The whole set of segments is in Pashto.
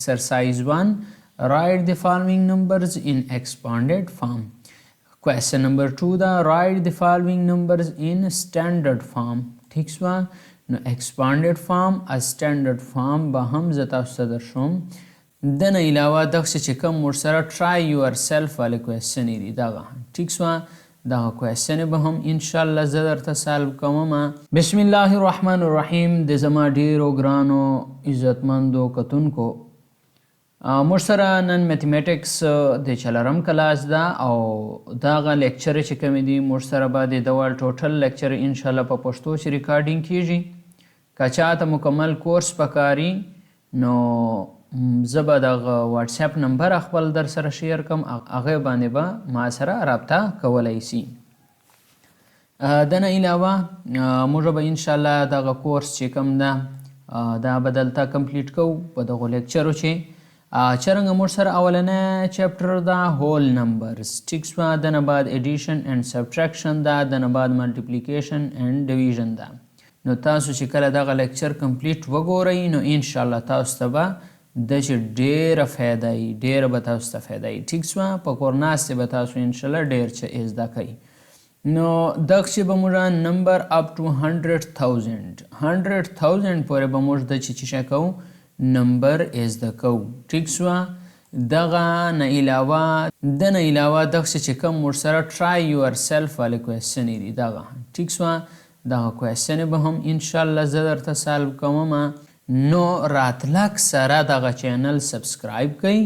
Exercise 1. Write the following numbers in expanded form. Question number 2. Write the following numbers in standard form. ठीक शवा نو expanded form as standard form به هم زه تاسو ته درښوم. د نه علاوه دغسې چې کوم ورسره try yourself والی کوېسچنې دي دغه ټیک شوه دغه کوېسچنې به هم انشاءالله زه درته سالو کومه. بسم الله الرحمن الرحیم. د زما ډیرو ګرانو عزتمندو کتونکو موږ سره نن میتھمیټکس د چلرم کلاس ده او دغه لیکچر چې کومې دي موږ سره به د ډول ټوټل لیکچر انشاءالله په پښتو چې ریکارډینګ کیږي. که چاته مکمل کورس پکاري نو زه به دغه واتساپ نمبر خپل در سره شیر کوم هغه باندې به ما سره رابطه کولی سي. د نه علاوه موږ به انشاءالله دغه کورس چې کوم ده دا به دلته کمپلیټ کوو په دغو لیکچرو چې چرنګه موږ سره اولنی چپټر ده هول نمبرز ټیک شوه د نه بعد ایډیشن اینډ سبټرکشن ده د نه بعد ملټیپلیکیشن اینډ ډیویژن ده. نو تاسو چې کله دغه لیکچر کمپلیټ وګورئ نو انشاءالله تاسو ته به د چې ډیره فایده وي ډیره به تاسو ته فایده وي ټیک شوه په کور ناستې به تاسو انشاءالله ډیر څه زده کوئ. نو دغه چې به موږ نمبر اپ ټو 100,000 پورې به موږ د چې شی کوو نمبر زده کوو ټیک شوه. دغه نه علاوه دغسې چې کوم ورسره try yourself والی کوېسچنې دي دغه ټیک شوه دغه کوېسچنې به هم انشاءالله زه درته سالو کومه. نو راتلک سره دغه چینل سبسکرایب کړئ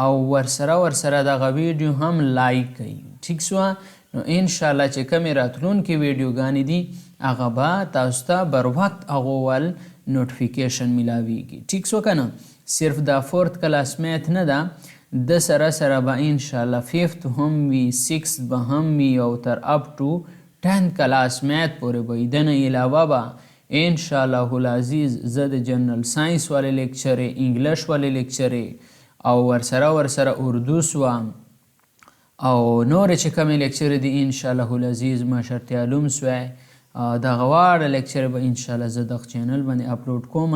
او ورسره دغه ویډیو هم لایک کړئ ټیک شوه. نو انشاءالله چې کومې راتلونکې ویډیوګانې دي هغه به تاسو ته بر وخت هغو ول نوټیفیکیشن میلاویږي ټیک شو که نه. صرف دا فورت کلاس میت نه ده د سره به انشاءالله فیفت هم وي سکس به هم وي او تر اپ ټو 10 کلاس میت پورې به وي. د نه علاوه به انشاءالله العزیز زه د جنرال ساینس والی لیکچرې انګلیش والی لیکچرې او ورسره اردو سوه او نورې چې کومې لیکچرې دي انشاءالله العزیز معاشرتي علوم سوی دغه واړه لیکچر به انشاءالله زه دغه چینل باندې اپلوډ کوم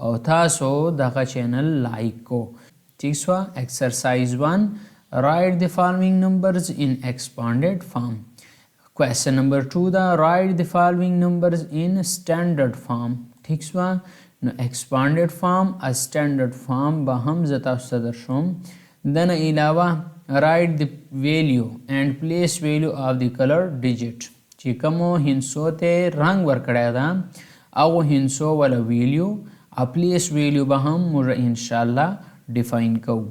او تاسو دغه چینل لایک کو ټیک شوه. ایکسرسایز 1. write the following numbers in expanded form. Question number 2 ده write the following numbers in standard form. ټیک شوه نو expanded form as standard form به هم زه تاسو ته درښوم. د نه علاوه write the value and place value of the color digit چې کومو هندسو ته رنګ ورکړی ده هغو هندسو والا ویلیو پلیس ویلیو به هم موږ انشاءالله ډیفاین کوو.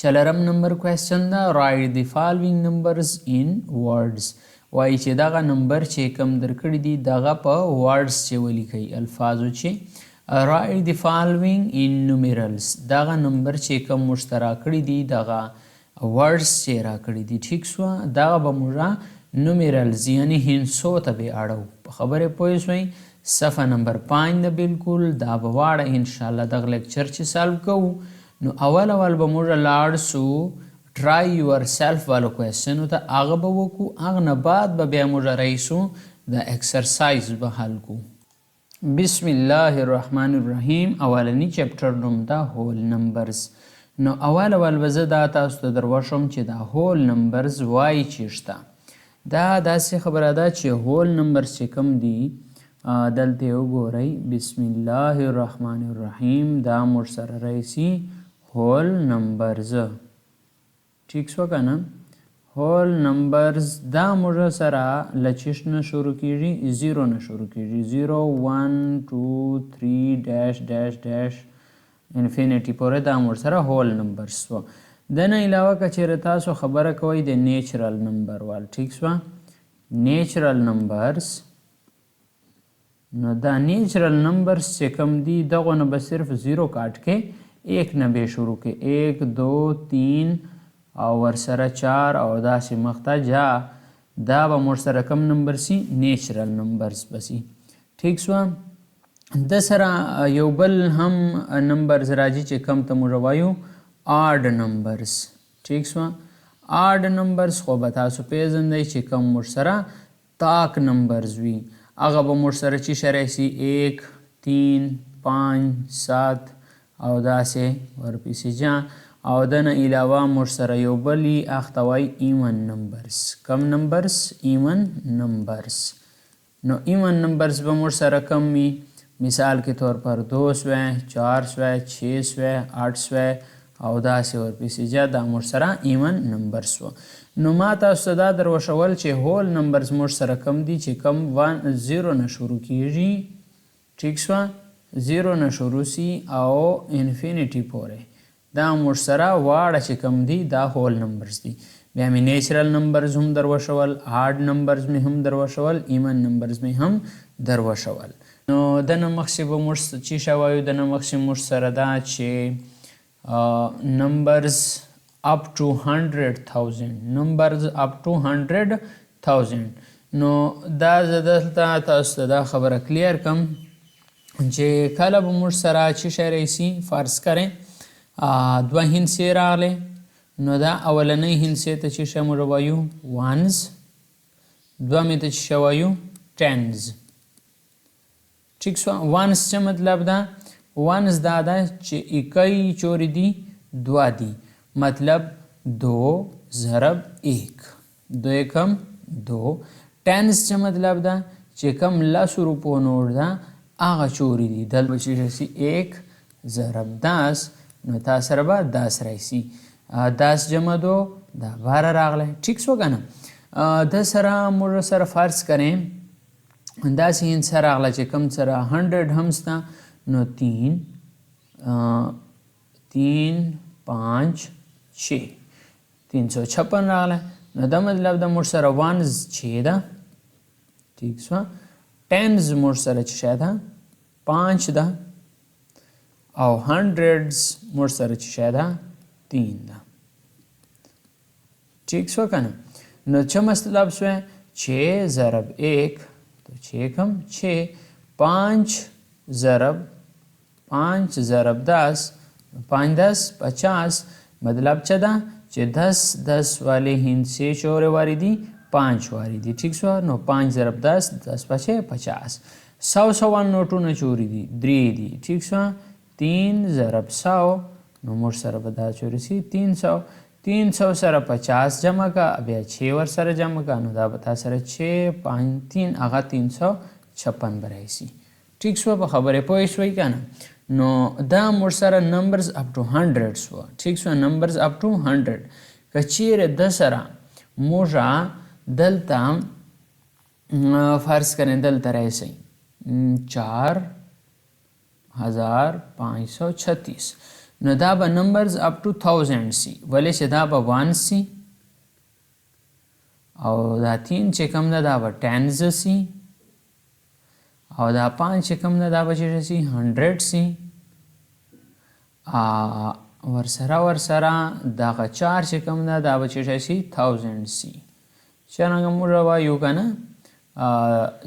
چلرم نمبر کوېسچن ده write the following numbers in words. وایي چې دغه نمبر چې کوم درکړي دي دغه په words چې ولیکئ الفاظو چې write the following in numerals. دغه نمبر چې کوم موږ ته راکړي دي دغه words چې راکړي دي ټیک شوه دغه به موږ نومیرلز یعنی هندسو ته به اړو. په خبرې پوه شوئ. صفحه نمبر 5 ده بالکل دا به واړه انشاءالله دغه لیکچر چې سالو کوو نو اول به موږ لاړ سو try yourself والو کوېسچنو ته هغه به وکړو هغه نه بعد به بیا موږ رئیسو د ایکسرسایز به حل کو. بسم الله الرحمن الرحیم. اولنی چپټر نوم ده هول نمبرز. نو اول به زه دا تاسو ته دروښم چې دا هول نمبرز وایي چیرته. دا داسې خبره ده چې هول نمبر چې کوم دي دلته وګورئ بسم الله الرحمن الرحیم دا موږ سره رئیسي هول نمبرز ټیک شوه که نه. هول نمبرز دا موږ سره له چیش نه شروع کیږي 0 نه شروع کیږي 0 1 2 3 ډیش ډیش ډیش انفینیټي پورې دا موږ سره هول نمبرز شوه. د نه علاوه که چیرې تاسو خبره کوئ د نیچرل نمبر وال ټیک شوه نیچرل نمبرز نو دا نیچرل نمبرز چې کوم دي دغو نه به صرف 0 کاټ کې 1 نه به شروع کې 1 2 3 او ورسره 4 او داسې مخته جا دا به موږ سره کم نمبر سي نیچرل نمبرز به سي ټیک شوه. د سره یو بل هم نمبرز راځي چې کم ته موږ وایو odd numbers ٹھیک شو. odd numbers خو به تاسو پیژندئ چې کوم موږ سره طاق نمبرز وي هغه به موږ سره چې شی راشي 1 3 5 7 او داسې ورپسې جا او د نه علاوه موږ سره یو بل یي هغه ته وایي ایون نمبرز. کم نمبرز؟ ایون نمبرز. نو ایون نمبرز به موږ سره کم وي، مثال کے طور پر 200 400 600 800 او داسې ورپسې جا دا موږ سره ایون نمبرز و. نو ما تاسو ته دا در وښول چې هول نمبرز موږ سره کم دي چې کم 0 نه شروع کیږي، ټیک شوه، 0 نه شروع سي او انفینیټي پورې، دا موږ سره واړه چې کم دي دا هول نمبرز دي. بیا مې نیچرل نمبرز هم در وښول، هارډ نمبرز مې هم در وښول، ایمن نمبرز مې هم در وښول. نو د نه مخکې به موږ چې شی وایو، د نه مخکې موږ سره دا چې numbers up to 100,000 numbers up to 100,000. نو دا زه دلته تاسو ته دا خبره کلیر کم چې کله به موږ سره چې شی راشي، فرض کړئ 2 هندسې راغلې، نو دا اولنۍ هندسې ته چې شی موږ وایو ones، دویمې ته چې شی وایو tens. ٹھیک شو. ones څه مطلب ده؟ ones دا ده چې اکۍ چورې دي 2 دي، مطلب 2 ضرب 1، 2 Ekam 2. tens څه مطلب ده؟ چې کم 10 روپو نوټ ده هغه چورې دي، دلته به چې راشي 1 ضرب 10، نو تا سره به 10 راشي، 10 جمع 2 دا 12 راغلی. ټیک شو که نه؟ د سره موږ سره فرض کړئ داسې هندسه راغله چې کم سره 100 هم شته، نو 3 5 6 356 راغله. نو دا مطلب د موږ سره ones چې ده، ٹھیک شو، tens موږ سره چې شی ده 5 ده، او hundreds موږ سره چې شی ده 3 ده. ٹھیک شو که نه؟ نو چه مطلب شوی؟ 6 ضرب 1 تو 6 کم 6، 5 ضرب 10، 5 10 50، مطلب چه ده؟ چې 10 والے هندسې چورې واری دي 5 واری دي. ٹھیک شو. نو 5 ضرب 10 10 پچې 50، 100 نوټونه چورې دي 3 دي. ٹھیک شو. 3 ضرب 100، نو موږ سره به دا چورې سي 300. 300 سره 50 جمع کا، بیا 6 ور سره جمع کا، نو دا به تا سره 6 5 3 هغه 356 به راشي. ٹھیک شو. په خبرې پوه شوئ که نه؟ نو دا موږ سره نمبرز اپ ټو 100 شو. ٹھیک شو. نمبرز اپ ټو 100 که چیرې د سره موږ دلته فرض کړئ دلته راشئ 4536، نو دا به نمبرز اپ ټو 1000 سی، ولې چې دا به 1 سی، او دا 3 چې کوم ده دا به 10 سی، او دا 5 چې کوم ده دا به چې سی 100 سی، ورسره دغه 4 چې کوم ده دا به چې سی 1000 سی. څرنګه موږ وایو که نه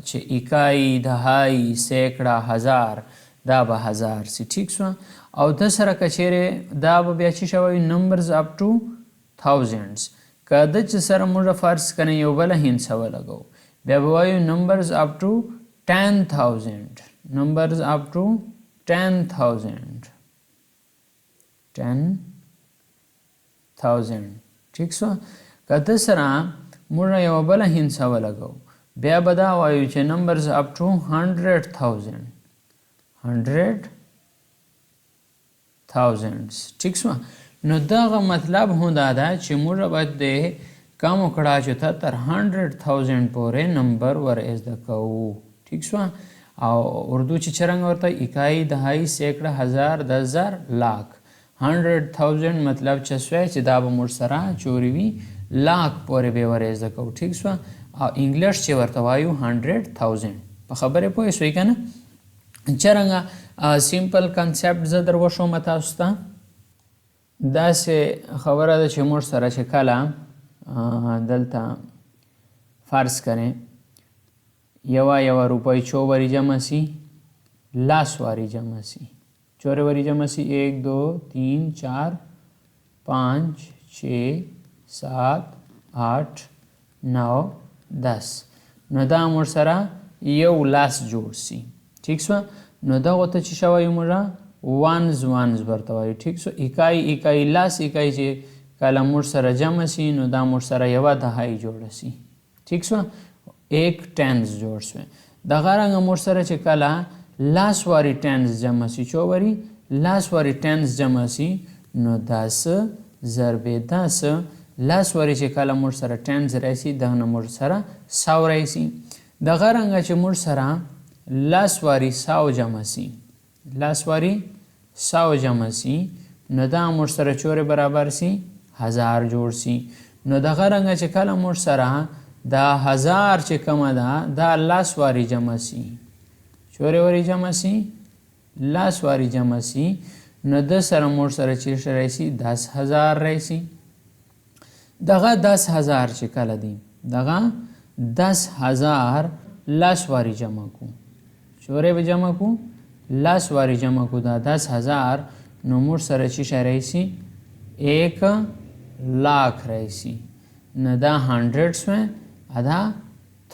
چې اکای، دهای، سیکړه، هزار، دا به 1000 سی. ټیک شو. او د سره که چیرې دا به بیا چې شوی نمبرز اپ ټو 1000s، که د چې سره موږ فرض کړئ یو بله هندسه ولګو، بیا به وایو نمبرز اپ ټو 10,000، نمبرز اپ ټو 10,000. ټیک شو. که د سره موږ یو بله هندسه ولګو، بیا به دا وایو چې نمبرز اپ ټو 100,000. ٹھیک شو. نو دغه مطلب هم دا ده چې موږ باید د کم وکړه چې ته تر 100,000 پورې نمبر ور زده کوو. ٹھیک شو. او اردو چې څرنګه ورته اکای، دهای، سیکړه، هزار، 10,000، لاک. 100,000 مطلب چې شوی چې دا به موږ سره چورې وي لاک پورې به ور زده کوو. ٹھیک شو. او انګلیش چې ورته وایو 100,000. په خبرې پوه شوئ که نه؟ څرنګه سیمپل کنسپټ زه در وښوم تاسو ته. داسې خبره ده چې موږ سره چې کله دلته فرض کړئ یوه روپۍ چو واری جمع سی، 10 واری جمع سی، چورې واری جمع سی 1 2 3 4 5 6 7 8 9 10، نو دا موږ سره یو لاس جوړ سی. ٹھیک شو. نو دغه ته چې شوی موږ وانز ورته وایي. ټیک شو. اکایي لاس اکایي چې کله موږ سره جمع سي نو دا موږ سره یوه دهایي جوړه سي. ټیک شو. ایک ټینز جوړ شوی. دغه رنګه موږ سره چې کله لاس واري ټینز جمع سي چووري لاس واري ټینز جمع سي نو دا څه ضرب دا څه لاس واري چې کله موږ سره ټینز راشي دغه نه موږ سره 100 راشي. دغه رنګه چې موږ سره لاس واري 100 جمع سي لاس واري 100 جمع سي نو دا موږ سره چورې برابر سي 1000 جوړ سي. نو دغه رنګه چې کله موږ سره دا 1000 چې کومه ده دا لاس واري جمع سي چورې واري جمع سي لاس واري جمع سي نو د سره موږ سره چې راشي 10000 راشي. دغه 10000 چې کله دی دغه 10000 لاس واري جمع کو چورې به جمع کو لاس واري جمع کو دا 10000 نو موږ سره چې راشي 1,00,000 راشي. نو دا 100 شوی ادا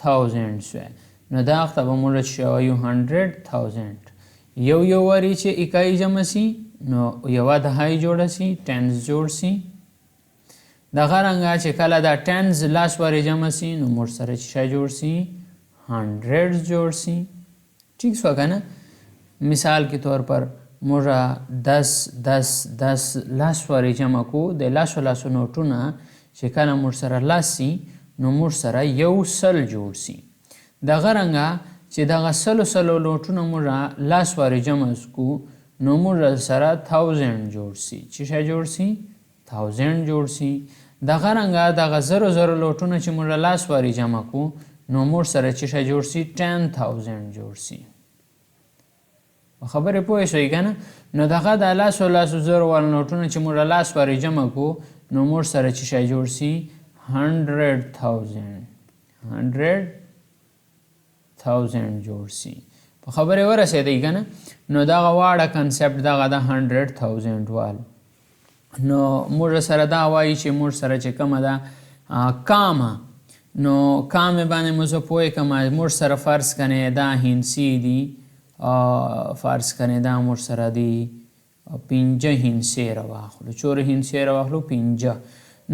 1000 شوی. نو دا وخت به موږ چې وایو 100,000 یو واري چې اکایي جمع سي نو یوه دهایي جوړه سي ټینز جوړ سي. دغه رنګه چې کله دا ټینز لاس واري جمع سي نو موږ سره چې شی جوړ سي 100 جوړ سي. ٹھیک شو که نه. مثال کے طور پر موږ 10 لاس واري جمع کو د لاسو نوټونه چې کله موږ سره لاس سي نو موږ سره 100 جوړ سي. دغه رنګه چې دغه 100 نوټونه موږ لاس واري جمع کو نو موږ سره 1000 جوړ سي. چې شی جوړ سي 1000 جوړ سي. دغه رنګه دغه 0 نوټونه چې موږ لاس واري جمع کو نو موږ سره چې شی جوړ سي 10000 جوړ سي. خبرې پوه شوي که نه. نو دغه د لاسو 0 وال نوټونه چې موږ لاس واري جمع کو نو موږ سره چې شی جوړ سي 100,000 جوړ سي. په خبرې ورسېدی که نه. نو دغه واړه کنسپټ دغه د 100,000 وال. نو موږ سره دا وایي چې موږ سره چې کومه ده کامه نو کامې باندې موږ پوه کړم موږ سره فرض کنې دا هندسي دي فرض کنې دا موږ سره دي 5 هندسې راواخلو چورې هندسې راواخلو 5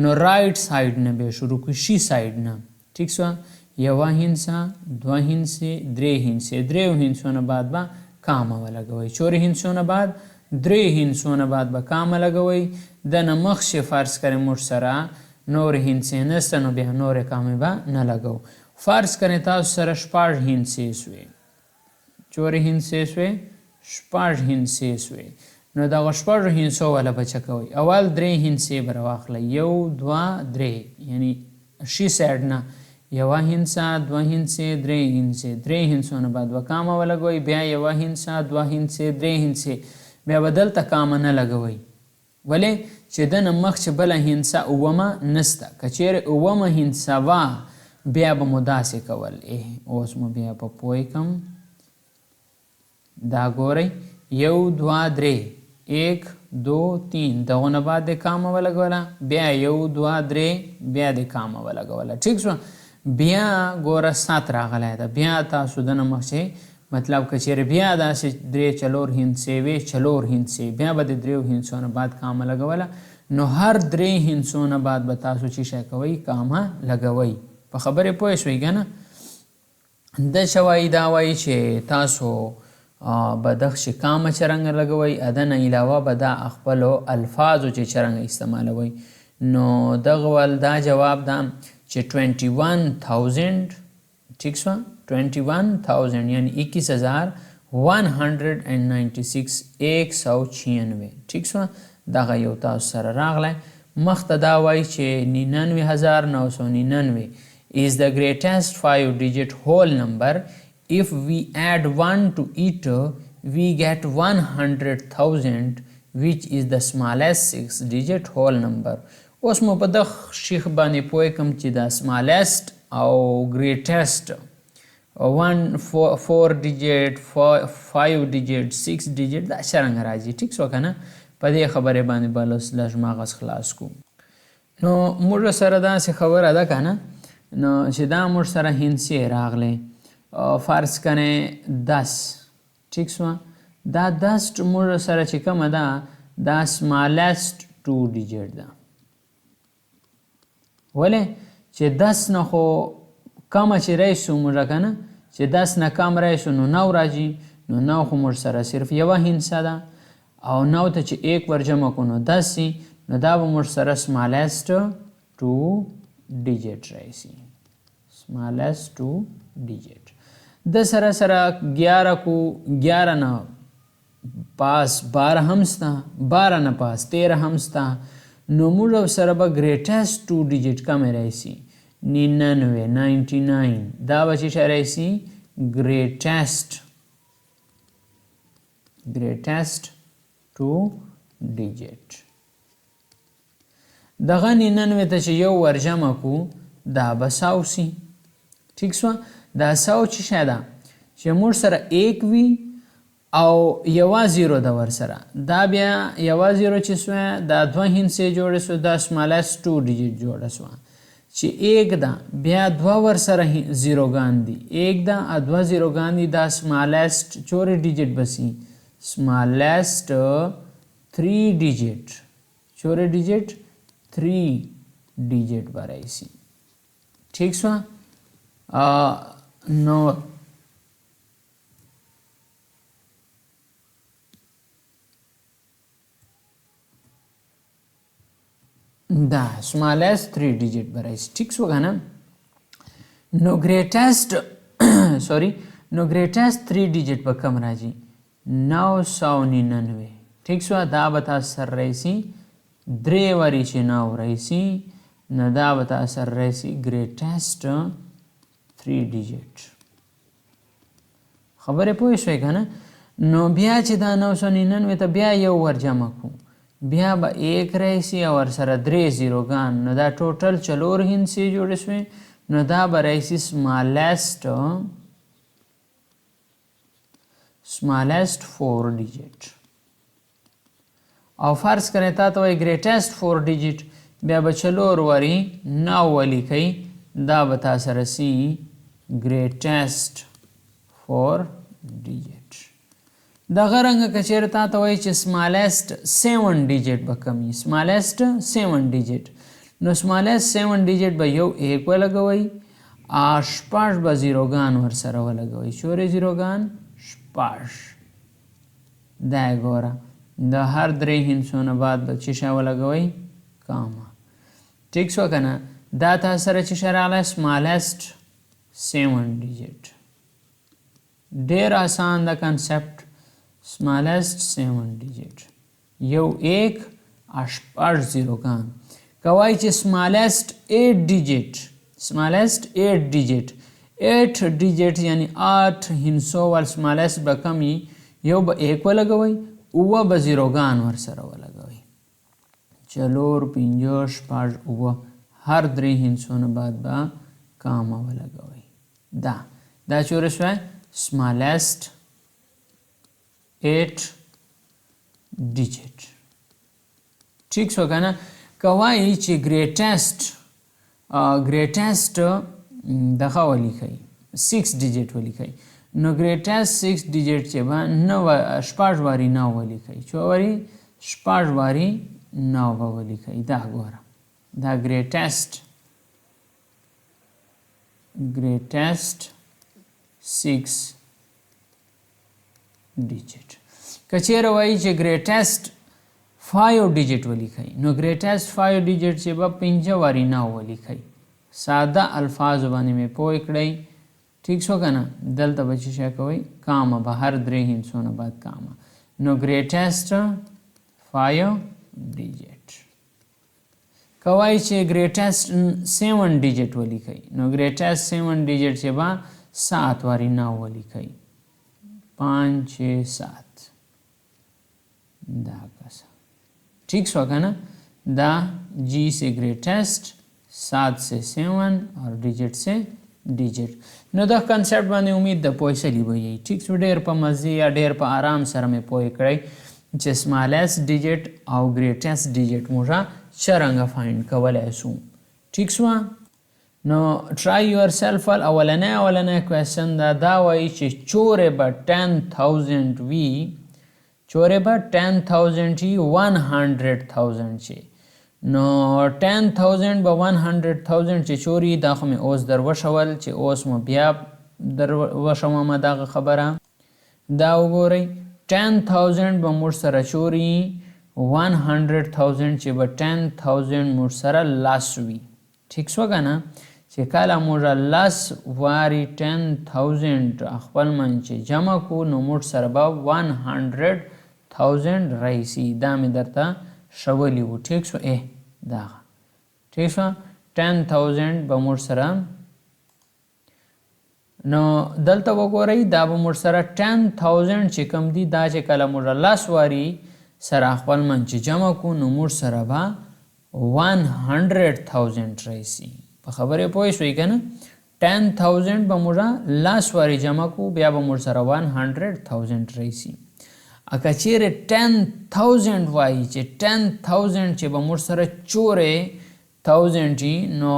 نو رایټ سایډ نه به شروع کړو شي سایډ نه. ٹھیک شو. یوه هندسه 2 هندسې 3 هندسې 3 هندسو نه بعد به کامه ولګوئ چورې هندسو نه بعد 3 هندسو نه بعد به کامه لګوئ. د نه مخکې فرض کنې موږ سره نور هندسې نشته نو بیا نورې کامې به نه لګو. فرض کنې تاسو سره 6 هندسې سوې چورې هندسې سوې 6 هندسې سوې نو دغه 6 هندسو والا به څه کوئ اول 3 هندسې به راواخلئ 1 2 3 یعنی شي سایډ نه یوه هندسه 2 هندسې 3 هندسې 3 هندسو نه بعد به کامه ولګوئ بیا یوه هندسه 2 هندسې 3 هندسې بیا به دلته کامه نه لګوئ. ولې چې د نه مخکې بله هندسه اومه نسته. که چیرې اومه هندسه وه بیا به مو داسې کول. اوس مو بیا په پوه کم دا ګورئ 1 2 3 1 2 3 دغه نه بعد د کامه ولګوله بیا 1 2 3 بیا د کامه ولګوله. ټیک شو. بیا ګوره 7 راغلی ده بیا تاسو د نه مخکې مطلب که چیرې بیا داسې 3 4 هندسې وې 4 هندسې بیا به د 3 هندسو نه بعد کامه لګوله نو هر 3 هندسو نه بعد به تاسو چې شی کوئ کامه لګوئ. په خبرې پوه شوئ که نه. د شوایي دا وایي چې تاسو به دغسې کامه چرنګه لګوئ د نه علاوه به دا خپلو الفاظو چې چرنګه استعمالوئ. نو دغه ول دا جواب ده چې 21,000 ٹھیک شوه 21,000 یعنی 21,196 196 ٹھیک شوه. دغه یو تاسو سره راغلی. مخته دا وایي چې 99,999 is the greatest 5-digit whole number. If we add 1 to it we get 100,000 which is the smallest 6-digit whole number. اوس مو په دغه شیخ باندې پوه کړم چې د smallest او greatest 1 4 digit 5 digit 6 digit دا څرنګه راځي. ټیک شو که نه. په دې خبرې باندې به لږ مغز خلاص کو. نو موږ سره داسې خبره ده که نه نو چې دا موږ سره هندسې راغلی فرض کنې 10 ٹھیک شوه دا 10 موږ سره چې کومه ده دا smallest 2 digit ده ولې چې 10 نه خو کمه چې رئیسو موږ که نه چې 10 نه کم رئیسو نو 9 راځي نو 9 خو موږ سره صرف یوه هندسه ده او 9 ته چې 1 ور جمع کړو نو 10 سي نو دا به موږ سره smallest 2 digit رئیسي smallest 2 digit د سره سره 11 کو 11 نه pass 12 هم ستا 12 نه پاس 13 هم ستا نو موږ سره به greatest 2 digit کم رئیسي 99 دا به چې رئیسي greatest 2 digit دغه 99 ته چې یو ور جمع کو دا به 100 سي ٹھیک شو دا 100 چې شاده چې موږ سره 1 وي او یوه 0 د ور سره دا بیا یوه 0 چې سوه دا دوه هندسې جوړه سو دا smallest 2 digit جوړه سو چې 1 ده بیا دوه ور سره 0 ګان دي 1 ده دوه 0 ګان دي دا smallest 4 digit بسی smallest 3 digit 4 digit 3 digit برایسی ٹھیک سو نو دا smallest 3 digit برایسی ٹھیک سو گا نا نو greatest نو greatest 3 digit با کم راجی 999 ٹھیک سو دا بتا سر رئیسی درې وری چې 9 رئیسی نو دا بتا سر رئیسی greatest 3 digit خبره پوه شوي که نه نو بیا چې دا 999 ته بیا یو ور جمع کو بیا به 1 رئیسی او ور سره 3 0 ګان نو دا ټوټل 4 هندسې جوړې شوې نو دا به رئیسی smallest 4 digit او فرض کریں تا تو greatest 4 digit بیا به 4 وری 9 ولیکئ دا بتا سره سی greatest 4 digit دغه رنګ کچیر تا ته وای چې smallest 7 digit به کمی smallest 7 digit نو smallest 7 digit به یو 1 ولګوي شپږ به 0 ګان ور سره ولګوي چورې 0 ګان شپږ دا ګوره د هر درې هندسونه بعد به چې شا ولګوي کاما ٹھیک شو کنه دا تا سره چې شراله smallest 7 digit ډیر آسان دا کنسپټ smallest 7 digit یو 1 شپږ 0 ګان کوای چې smallest 8 digit smallest 8 digit 8 digit یعنی 8 هندسو ول smallest به کمی یو به 1 ولګوي اوه به 0 ګان ور سره ولګوي 4 5 شپږ اوه هر درې هندسونه بعد به کاما ولګوي دا چوره شوه smallest 8 digit ٹھیک شو کنه کوای چې greatest دغه ولیکئ 6 digit ولیکئ نو greatest 6 digit چې به 9 شپږ واری 9 ولیکئ چو واری شپږ واری 9 ولیکئ دا ګوره دا greatest 6 digit کچیر وای چې greatest 5 digit ولیکئ نو greatest 5 digit چې به 5 واری 9 ولیکئ ساده الفاظ باندې مې پوه کړئ ٹھیک شو کنه دلته به چې کوئ کاما به هر درې هندسونه بعد کاما نو greatest 5 digit کوای چې greatest 7 digit ولیکئ نو greatest 7 digit چې به 7 واری 9 ولیکئ 5 6 7 دا کسا ٹھیک شو کنه دا G سے greatest 7 سے 7 اور digit سے digit نو دا کنسپټ باندې امید د پوه سلی وي ٹھیک شو ډیر په مزه یا ډیر په آرام سره مې پوه کړئ چې smallest digit او greatest digit موږ څرنګه فایند کولای شو ٹھیک شو نو try yourself اولنې کوېسچن دا وایي چې چورې به 10,000 وي چورې به 10,000 چې 100,000 چې نو 10,000 به 100,000 چې چوري دا خو مې اوس در وشول چې اوس مو بیا در وشومه دغه خبره دا وګورئ 10,000 به موږ سره چوري 100,000 چې به 10,000 موږ سره لس وي ټیک شو که نه چې کله موږ لس واري 10,000 خپل منځ چې جمع کو نو موږ سره به 100,000 رئیسي دا مې درته ښولی و ټیک شو دغه ټیک شو 10,000 به موږ سره نو دلته وګورئ دا به موږ سره 10,000 چې کوم دي دا چې کله موږ لس واري سره خپل منځ چې جمع کو نو موږ سره به 100,000 رئیسي په خبرې پوه شوئ که نه 10,000 به موږ لس واري جمع کو بیا به موږ سره 100,000 رئیسي اکه چیرې 10,000 وایي چې 10,000 چې به موږ سره چورې 1000 نو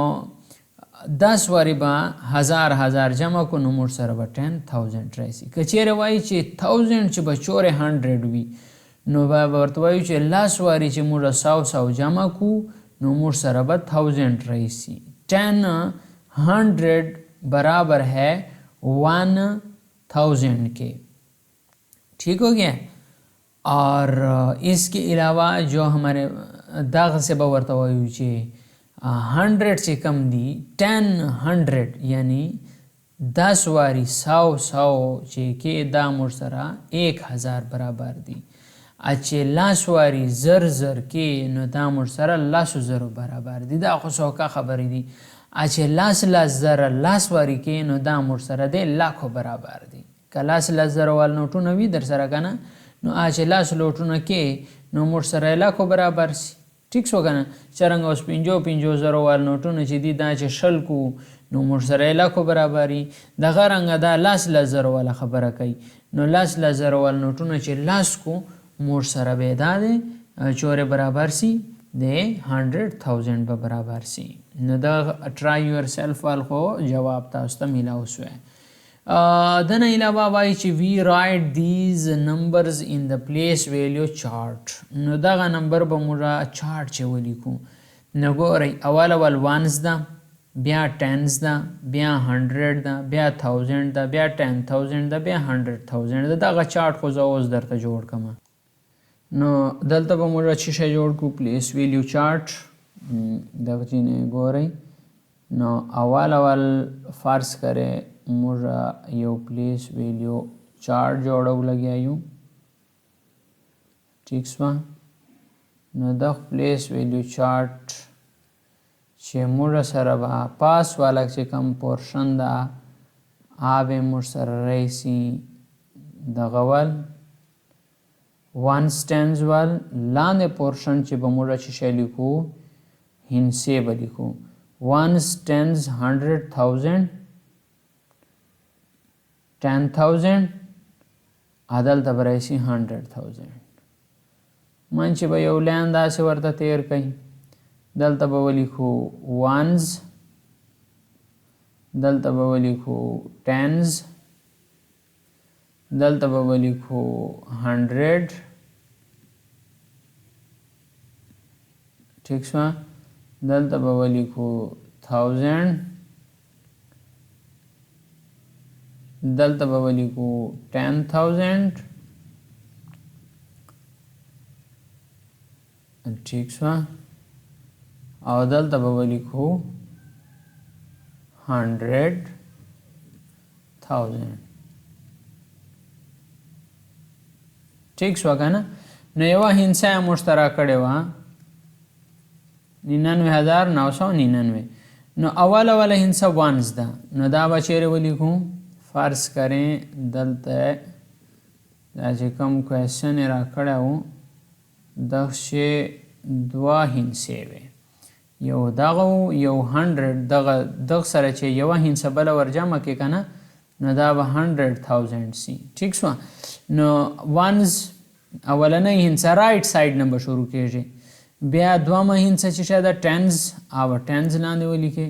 10 واري به هزار جمع کو نو موږ سره به 10,000 رئیسي که چیرې وایي چې 1000 چې به چورې 100 وي نو به ورته وایو چې لس واري چې موږ 100 جمع کو نو موږ سره به 1000 رئیسي 10,100 برابر ہے 1,000 کے ٹھیک ہو گیا اور اس کے علاوہ جو ہمارے داغ سے باورتا وایو چې 100 چې کم دی 10,100 یعنی 10 واری 100 چې کې دا موږ سره 1,000 برابر دی اچھے لاس واری زر کې نو دا موږ سره 100,000 برابر دی دا خو څوکه خبرې دي اچھے لاس زر لاس واری کې نو دا موږ سره دی لاکھو برابر دی که لاس زر وال نوټونه وي در سره کنه نو اچھے لاس لوټونه کې نو موږ سره لاکھو برابر سي ٹھیک شو کنه څرنګه اوس 50 وال نوټونه چې دي دا چې شل کو نو موږ سره لاکھو برابري دغه رنګ دا لاس زر والا خبره کوي نو لاس زر وال نوټونه چې لاس کو موږ سره به دا دی چورې برابر سي د 100,000 به برابر سي نو دا ټرای یور سیلف وال خو جواب تاسو ته میلاو شوی دنه علاوه وایي چې وی رائټ دیز نمبرز ان د پلیس ویلیو چارت نو دغه نمبر به موږ چارت چې ولیکو نو ګورئ اول وانز ده بیا ټنز ده بیا 100 ده بیا 1000 ده بیا 10,000 ده بیا 100,000 ده دغه چارت خو زه اوس درته جوړ کړم نو دلته به موږ چې شی جوړ کو پلیس ویلیو چارت دغه چینه ګورئ نو اول فرض کرے موږ یو پلیس ویلیو چارت جوړو لګیا یو ٹھیک شو نو د پلیس ویلیو چارت چې موږ سره به پاس والا چې کم پورشن ده هغه موږ سره رئیسي دغه ول 1 stands وال لاندې پورشن چې به موږ چې شی لیکو هندسې به لیکو 1 stands 100,000 10,000 عدل ته برایسي 100,000 من چې به یو لاین داسې ورته تیر کوي دلته به ولیکو وانز دلته به ولیکو ټنز دلته به ولیکو 100 ٹھیک شو دلته به ولیکو 1000 دلته به ولیکو 10,000 ٹھیک شو او دلته به ولیکو 100,000 ٹھیک شو کنه نو یو هندسه مشترک کړي وا 99,999 نو اول هندسه وانز ده نو دا به چیرې ولیکو فرض کریں دلته دا چې کوم کوېسچن را کړی و دغه دوه هندسې وې یو دغه و یو 100 دغه سره چې یوه هندسه بله ورجمع کړې که نه نو دا به 100,000 سي ټیک شوه نو وانز اولنۍ هندسه رایټ سایډ نه به شروع کېږي بیا دومه هندسه چې شاید ټنز او ټنز لاندې ولیکې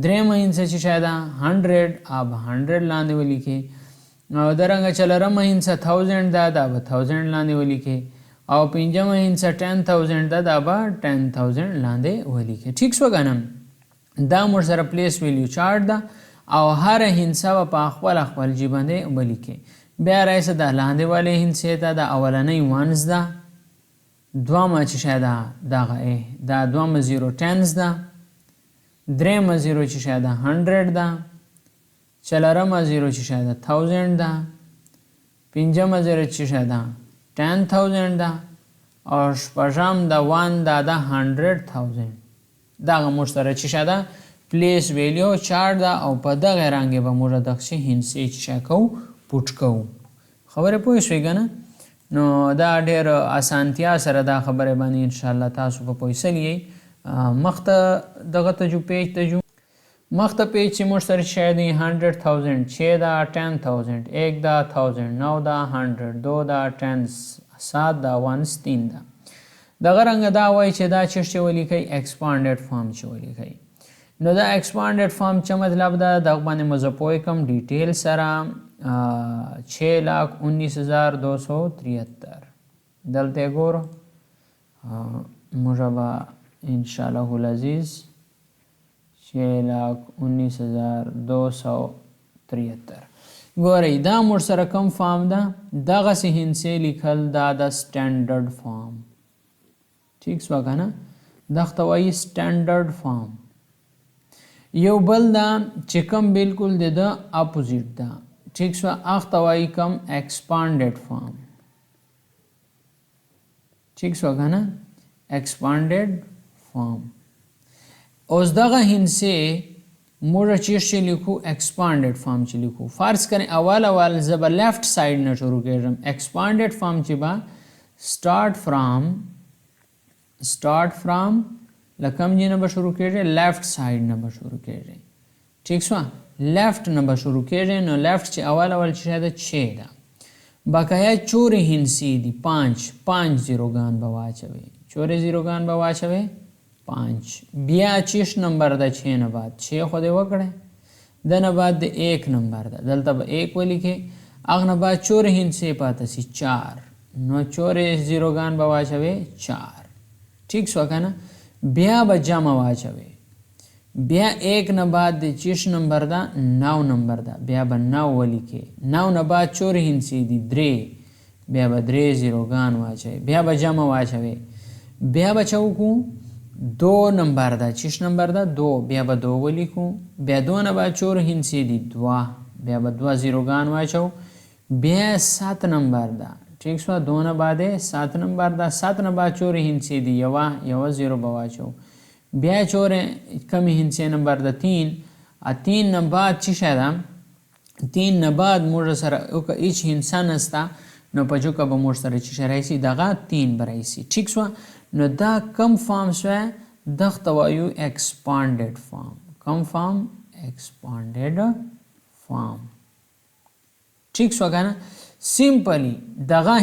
درېمه هندسه چې شاید 100 اب 100 لاندې ولیکې او درنګه چلرمه هندسه 1000 دا به 1000 لاندې ولیکې او پنځمه هندسه 10000 دا به 10000 لاندې ولیکې. ټیک شو کنه. دا موږ سره پلیس ویلیو چارت ده او هر هندسه په خپل جی باندې ولیکې. بیا راځه د لاندې والے هندسې ته د اولنۍ وانز ده، دوامه چې شاید دغه دا دوامه 0 10 ده، درېمه 0 چې شاید 100 ده، چلرمه 0 چې شاید 1000 ده، پنځمه 0 چې شاید 10000 ده او شپږم د 1 د 100000. دغه موږ سره چې شاید پلیس ویلیو چارت ده او په دغه رنګ به موږ دغه هندسې چې شاکو پټ کوو. خبره پوه شوې که نه؟ نو دا ډېر اسانتیا سره دا خبره باندې انشاءالله تاسو په پوهېدلی یئ. مخته دغه ته جو پیج ته جو، مخته پیج چې موږ سره شاید 100,000 6 دا 10,000 1 دا 1000 9 دا 100 2 دا 10 7 دا 1 3 دا. دغه رنګه دا وایي چې دا چې ولیکئ ایکسپانډډ فارم چې ولیکئ. نو دا ایکسپانډډ فارم څه مطلب ده دغه باندې مو زه پوه کوم ډیټیل سره. 6,19,273 دلته ګورو موږ به انشاءالله العزیز 6,19,273 ګورئ دا موږ سره کوم فارم ده دغسې هندسې لیکل دا د سټینډرډ فارم. ټیک شوه که نه؟ دغه ته وایي سټینډرډ فارم. یو بل ده چې کوم بالکل د ده اپوزیټ ده. ٹھیک شو هغه ته وایي کوم ایکسپانډډ فارم. ٹھیک شو که نه؟ ایکسپانډډ فارم. اوس دغه هندسې موږ چیرته لیکو ایکسپانډډ فارم چې لیکو. فرض کړئ اول زه به لیفټ سایډ نه شروع کېږم. ایکسپانډډ فارم چې به سٹارټ فرام له کوم ځای نه به شروع کېږي؟ لیفټ سایډ نه به شروع کېږي. ٹھیک شو؟ لیفټ نه به شروع کېږي. نو لیفټ چې اول چې ده 6 ده. بقایا چورې هندسې دي 5 زیروګان به واچوئ. چورې زیروګان به واچوئ 5. بیا 6 نمبر ده 6 نه بعد 6 خو دې وکړئ. د نه بعد د 1 نمبر ده دلته به 1 ولیکئ. هغه نه بعد چورې هندسې پاتې سي 4. نو چورې زیروګان به واچوئ 4. ٹھیک شو که نه؟ بیا به جمع واچوئ. بیا 1 نه بعد د 6 نمبر ده 9 نمبر ده بیا به 9 ولیکئ. 9 نه بعد چورې هندسې دي 3 بیا به 3 زیروګان واچوئ. بیا به جمع واچوئ. بیا به څه وکړو؟ 2 نمبر ده 6 نمبر ده 2 بیا به 2 ولیکو. بیا 2 نه بعد چورې هندسې دي 2 بیا به 2 زیروګان واچو. بیا 7 نمبر ده. ٹھیک شو؟ 2 نه بعد 7 نمبر ده 7 نه بعد چورې هندسې دي یو زیرو به واچو. بیا چورې کمی هندسې نمبر ده 3. 3 نه بعد چې شاید 3 نه بعد موږ سره هیڅ هندسه نسته. نو په جوکه به موږ سره چې راشي دغه 3 به راشي. ٹھیک شو؟ نو دا کم فارم شوه دغه ته وایو ایکسپانډډ فارم. کم فارم؟ ایکسپانډډ فارم. ٹھیک شو که نه؟ سیمپلی دغه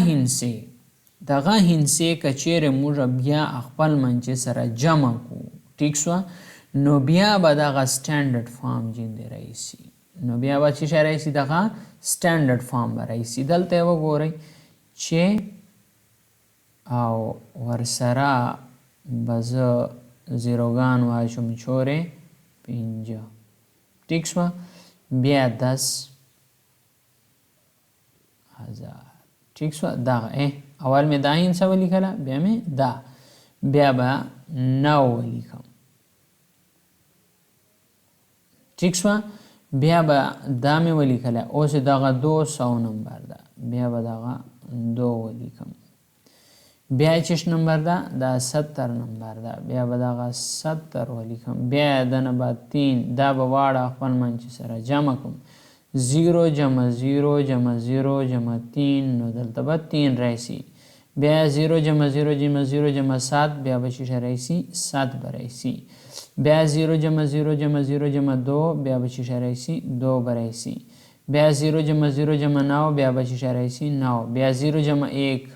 هندسې که چیرې موږ بیا خپل منځ سره جمع کو. ٹھیک شو؟ نو بیا به دغه سټینډرډ فارم جندې راشي. نو بیا به چې راشي دغه سټینډرډ فارم به راشي. دلته یې وګورئ چې او ورسره به زه زیروګان واچوم چورې 5. ٹھیک شوه؟ بیا 10,000. ٹھیک شوه؟ دغه اول مې دا هندسه ولیکله بیا مې دا بیا به 9 ولیکم. ٹھیک شوه؟ بیا به دا مې ولیکله. اوس دغه 200 نمبر ده بیا به دغه 2 ولیکم. بیا 6 نمبر ده دا 70 نمبر ده بیا به دغه 70 ولیکم. بیا د نه بعد 3 دا به واړه خپل منځ سره جمع کوم. 0 جمع 0 جمع 0 جمع 3 نو دلته به 3 راشي. بیا 0 جمع 0 جمع 0 جمع 7 بیا به چې راشي 7 به راشي. بیا 0 جمع 0 جمع 0 جمع 2 بیا به چې راشي 2 به راشي. بیا 0 جمع 0 جمع 9 بیا به چې راشي 9. بیا 0 جمع 1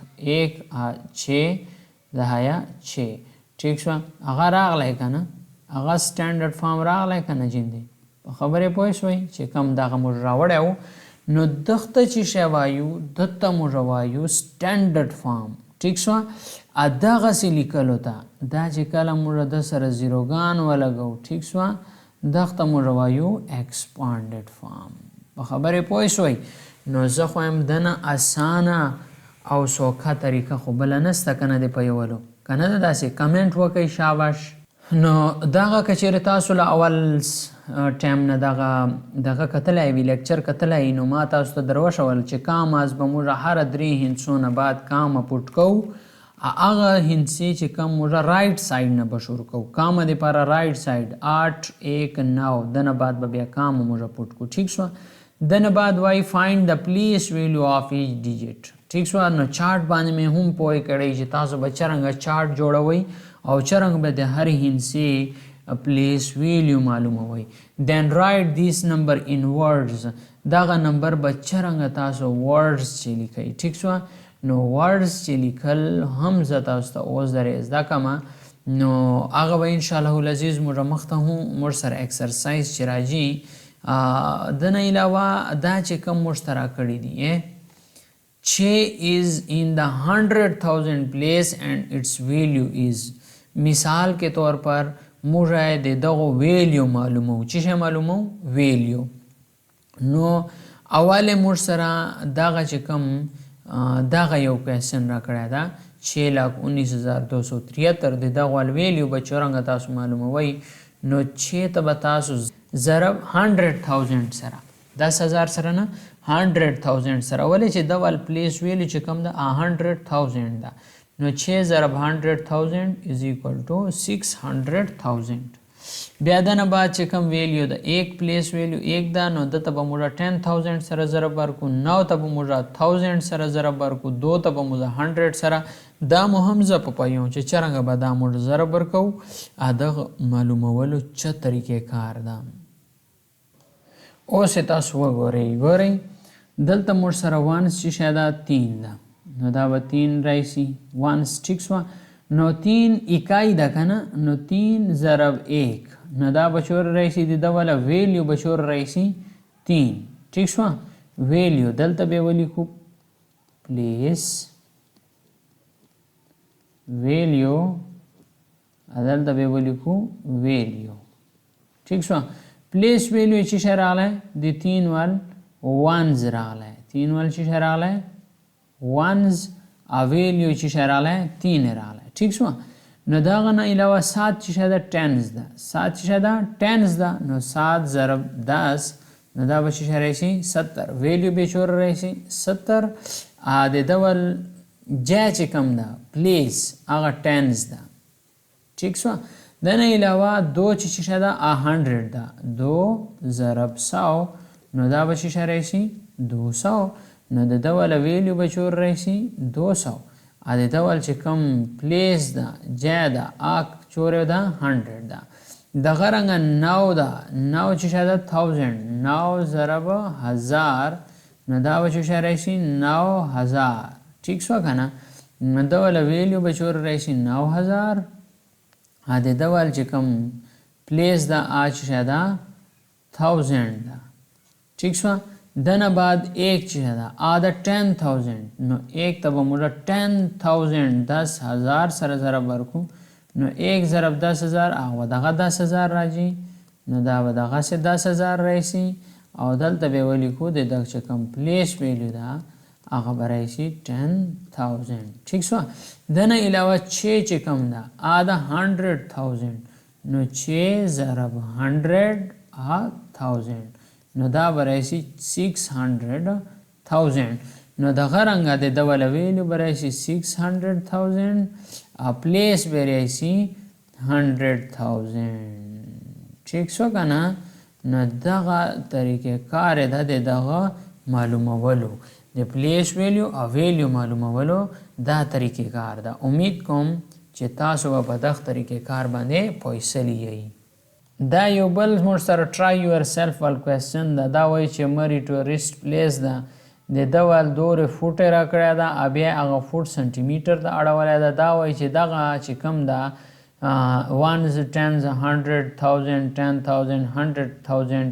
6 دهیا 6. ٹھیک شو؟ هغه راغلی که نه؟ هغه سټینډرډ فارم راغلی که نه جندې؟ په خبرې پوه شوئ چې کوم دغه موږ راوړی و. نو دغته چې شی وایو دته موږ وایو سټانډرډ فارم. ټیک شوه. دغسې لیکلو ته دا چې کله موږ د سره زیروګان ولګو ټیک شوه دغته موږ وایو ایکسپانډډ فارم. په خبرې پوه شوئ. نو زه خو یم دنه اسانه او سوکه طریقه خو بله نسته که نه د پیولو که نه ده داسې کمنټ وکئ شاباش. نو دغه که چیرې تاسو له اول ټایم نه دغه کتلی وي لیکچر کتلی نو ما تاسو ته در وښول چې کام از به موږ هره 3 هندسو نه بعد کامه پوټ کوو. هغه هندسې چې کم موږ رایټ سایډ نه به شروع کوو. کامه دپاره رایټ سایډ 8 1 9 دنه بعد به بیا کامه موږ پوټ کوو. ټیک شوه. دنه بعد وایي فایند د پلیس ویلیو آف ایچ ډیجټ. ټیک شوه. نو چارټ باندې مې هم پوه کړی چې تاسو به څرنګه چارټ جوړوئ او څرنګه به د هر هندسې پلیس ویلیو معلوموئ. دین رایټ دیس نمبر ان ورډز. دغه نمبر به څرنګه تاسو ورډز چې لیکئ. ټیک شوه. نو ورډز چې لیکل هم زه تاسو ته اوس درې زده کړم. نو هغه به انشاءالله العزیز موږ مخته هم موږ سره اکسرسایز چې راځي دنه علاوه دا چې کوم موږ ته راکړي دي چې is in the 100,000 place and its value is. مثال के तौर पर موږ د دغو ویلیو معلومو. چې شی معلومو؟ ویلیو. نو اول موږ سره دغه چې کوم دغه یو کوېسچن راکړی ده 6,19,273 د دغه ویلیو به څرنګه تاسو معلوموئ. نو چې ته به تاسو ضرب 100,000 سره 10,000 سره نه 100,000 سره ولې چې دول پلیس ویلیو چې کوم ده 100,000 ده. نو 6 ضرب 100,000 is equal to 600,000. بیا دنه بعد چې کوم ویلیو ده ایک پلیس ویلیو ایک ده نو دته به موږ 10,000 سره ضرب ورکو. 9 ته به موږ 1000 سره ضرب ورکو. 2 ته به موږ 100 سره. دا مو هم زه په پوهیم چې څرنګه به دا موږ ضرب ورکو. دغه معلومولو څه طریقې کار ده. اوس تاسو وګورئ. ګورئ دلته موږ سره وانس چې شی ده 3 ده نو دا به 3 راشي وانس. ټیک شوه. نو 3 اکائی ده که نه نو 3 ضرب 1 نو دا به چور راشي د ده والا ویلیو به چور راشي 3. ټیک شوه. ویلیو دلته به ولیکو پلیس ویلیو دلته به ولیکو ویلیو. ټیک شوه. پلیس ویلیو چې شی راغلی د 3 وال وانز راغلی. 3 وال چې شی راغلی وانز ویلیو چې شی راغلی 3 راغلی. ټیک شوه. نو دغه نه علاوه 7 چې شی ده ټینز ده. 7 چې شی ده ټینز ده نو 7 ضرب 10 نو دا به چې شی راشي 70. ویلیو به چور راشي 70. د ډول جای چې کم ده پلیس هغه ټینز ده. ټیک شوه. دنه علاوه 2 چې شی ده 100 ده. 2 ضرب 100 نو دا به چې شی راشي 200. نو د ډول ویلیو به چور راشي 200. د ډول چې کوم پلیس ده جای ده هغه چور ده 100 ده. دغه رنګه 9 ده 9 چې شی ده 1000. 9 ضرب 1000 نو دا به چې شی راشي 9000. ټیک شوه که نه. نو ډول ویلیو به چور راشي 9000. د ډول چې کوم پلیس ده هغه چې شی ده 1000 ده. ټیک شوه. دنه بعد 1 چې ده هغه 10,000 نو 1 ته به موږ 10,000 10,000 سره ضرب ورکو. نو 1 ضرب 10,000 هغه دغه 10,000 راځي. نو دا به دغسې 10,000 راشي او دلته به ولیکو د دغه چې کوم پلیس ویلیو ده هغه به راشي 10,000. ټیک شوه. دنه علاوه 6 چې کوم ده هغه 100,000 نو 6 ضرب 100 1000 نو دا به راشي 600,000. نو دغه رنګه د ډول ویلیو به راشي 600,000 پلیس به راشي 100,000. ټیک شوه که نه. نو دغه طریقې کار ده د دغه معلومولو د پلیس ویلیو او ویلیو معلومولو دا طریقې کار ده. امید کوم چې تاسو به په دغه طریقې کار باندې پوهیدلی یئ. دا یو بل موږ سره ټرای یور سیلف وال کوېسچن ده. دا وایي چې مری ټوریسټ پلیس ده د ده وال دورې فوټ یې راکړی ده بیا هغه فوټ سنټي میټر ته اړولی ده. دا وایي چې دغه چې کوم ده ones, tens, 100,000, 10,000, 100,000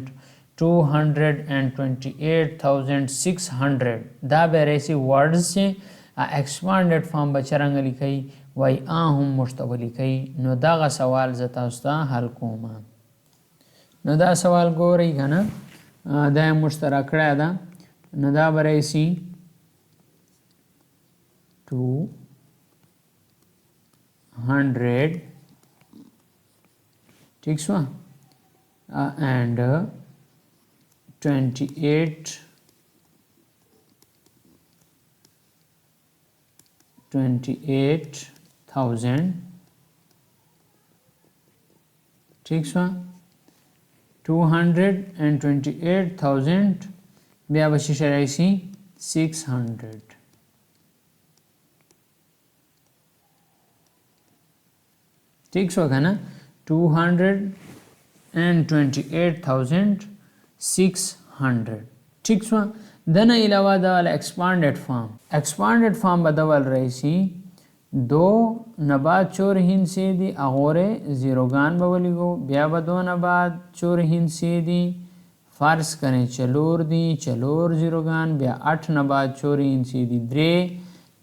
228,600 دا به رئیسی ورڈز چه ایکسپانڈیڈ فارم بچرنگ لیکي وای هم مشتو لیکي نو داغه سوال ز تاسو ته حل کوم نو دا سوال ګورئ کنه دا مشترک کړه دا نو دا به رئیسی 200 ٹھیک شو and 28,000 ٹھیک شو 228,000 بیا بشی شرائسی 600 ٹھیک شو کنه 228,600 ٹھیک شو دنه علاوه د ایکسپانډډ فارم بدول رئیسی دو نبات چور هندسی دی اغوره زیروگان بولیگو بیا بدو نبات چور هندسی دی فرض کریں چلور دی چلور زیروگان بیا 8 نبات چور هندسی دی درے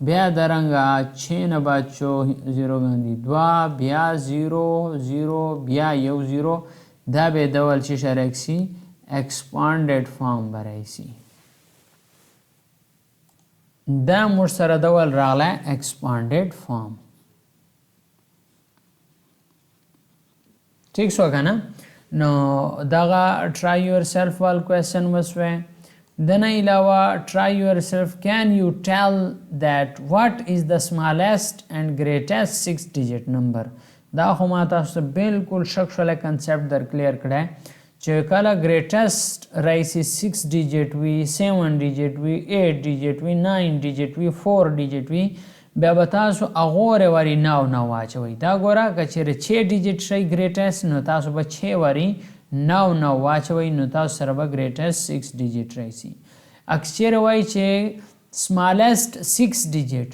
بیا درنگا 6 نبات چور زیروگان دی دوا بیا 0 0 بیا یو 0 دا به دول چی شرکسی ایکسپانډډ فارم برایسی دا موږ سره ډول راغلی ایکسپانډډ فارم ٹھیک شو کنه نو دغه try yourself وال question وسوه دنه علاوه try yourself can you tell that what is the smallest and greatest 6 digit number دا خو ما تاسو بالکل شک شوله کنسپټ در کلیر کړه چې کله ګریټست رئیسی 6 ډیجټ وي 7 ډیجټ وي 8 ډیجټ وي 9 ډیجټ وي 4 ډیجټ وي بیا به تاسو هغوره وری نو واچوئ دا ګوره که چیرې 6 ډیجټ شي ګریټست نو تاسو به 6 وری نو واچوئ نو تاسو سره به ګریټست 6 ډیجټ رئیسی اکثر وای چې سمالست 6 ډیجټ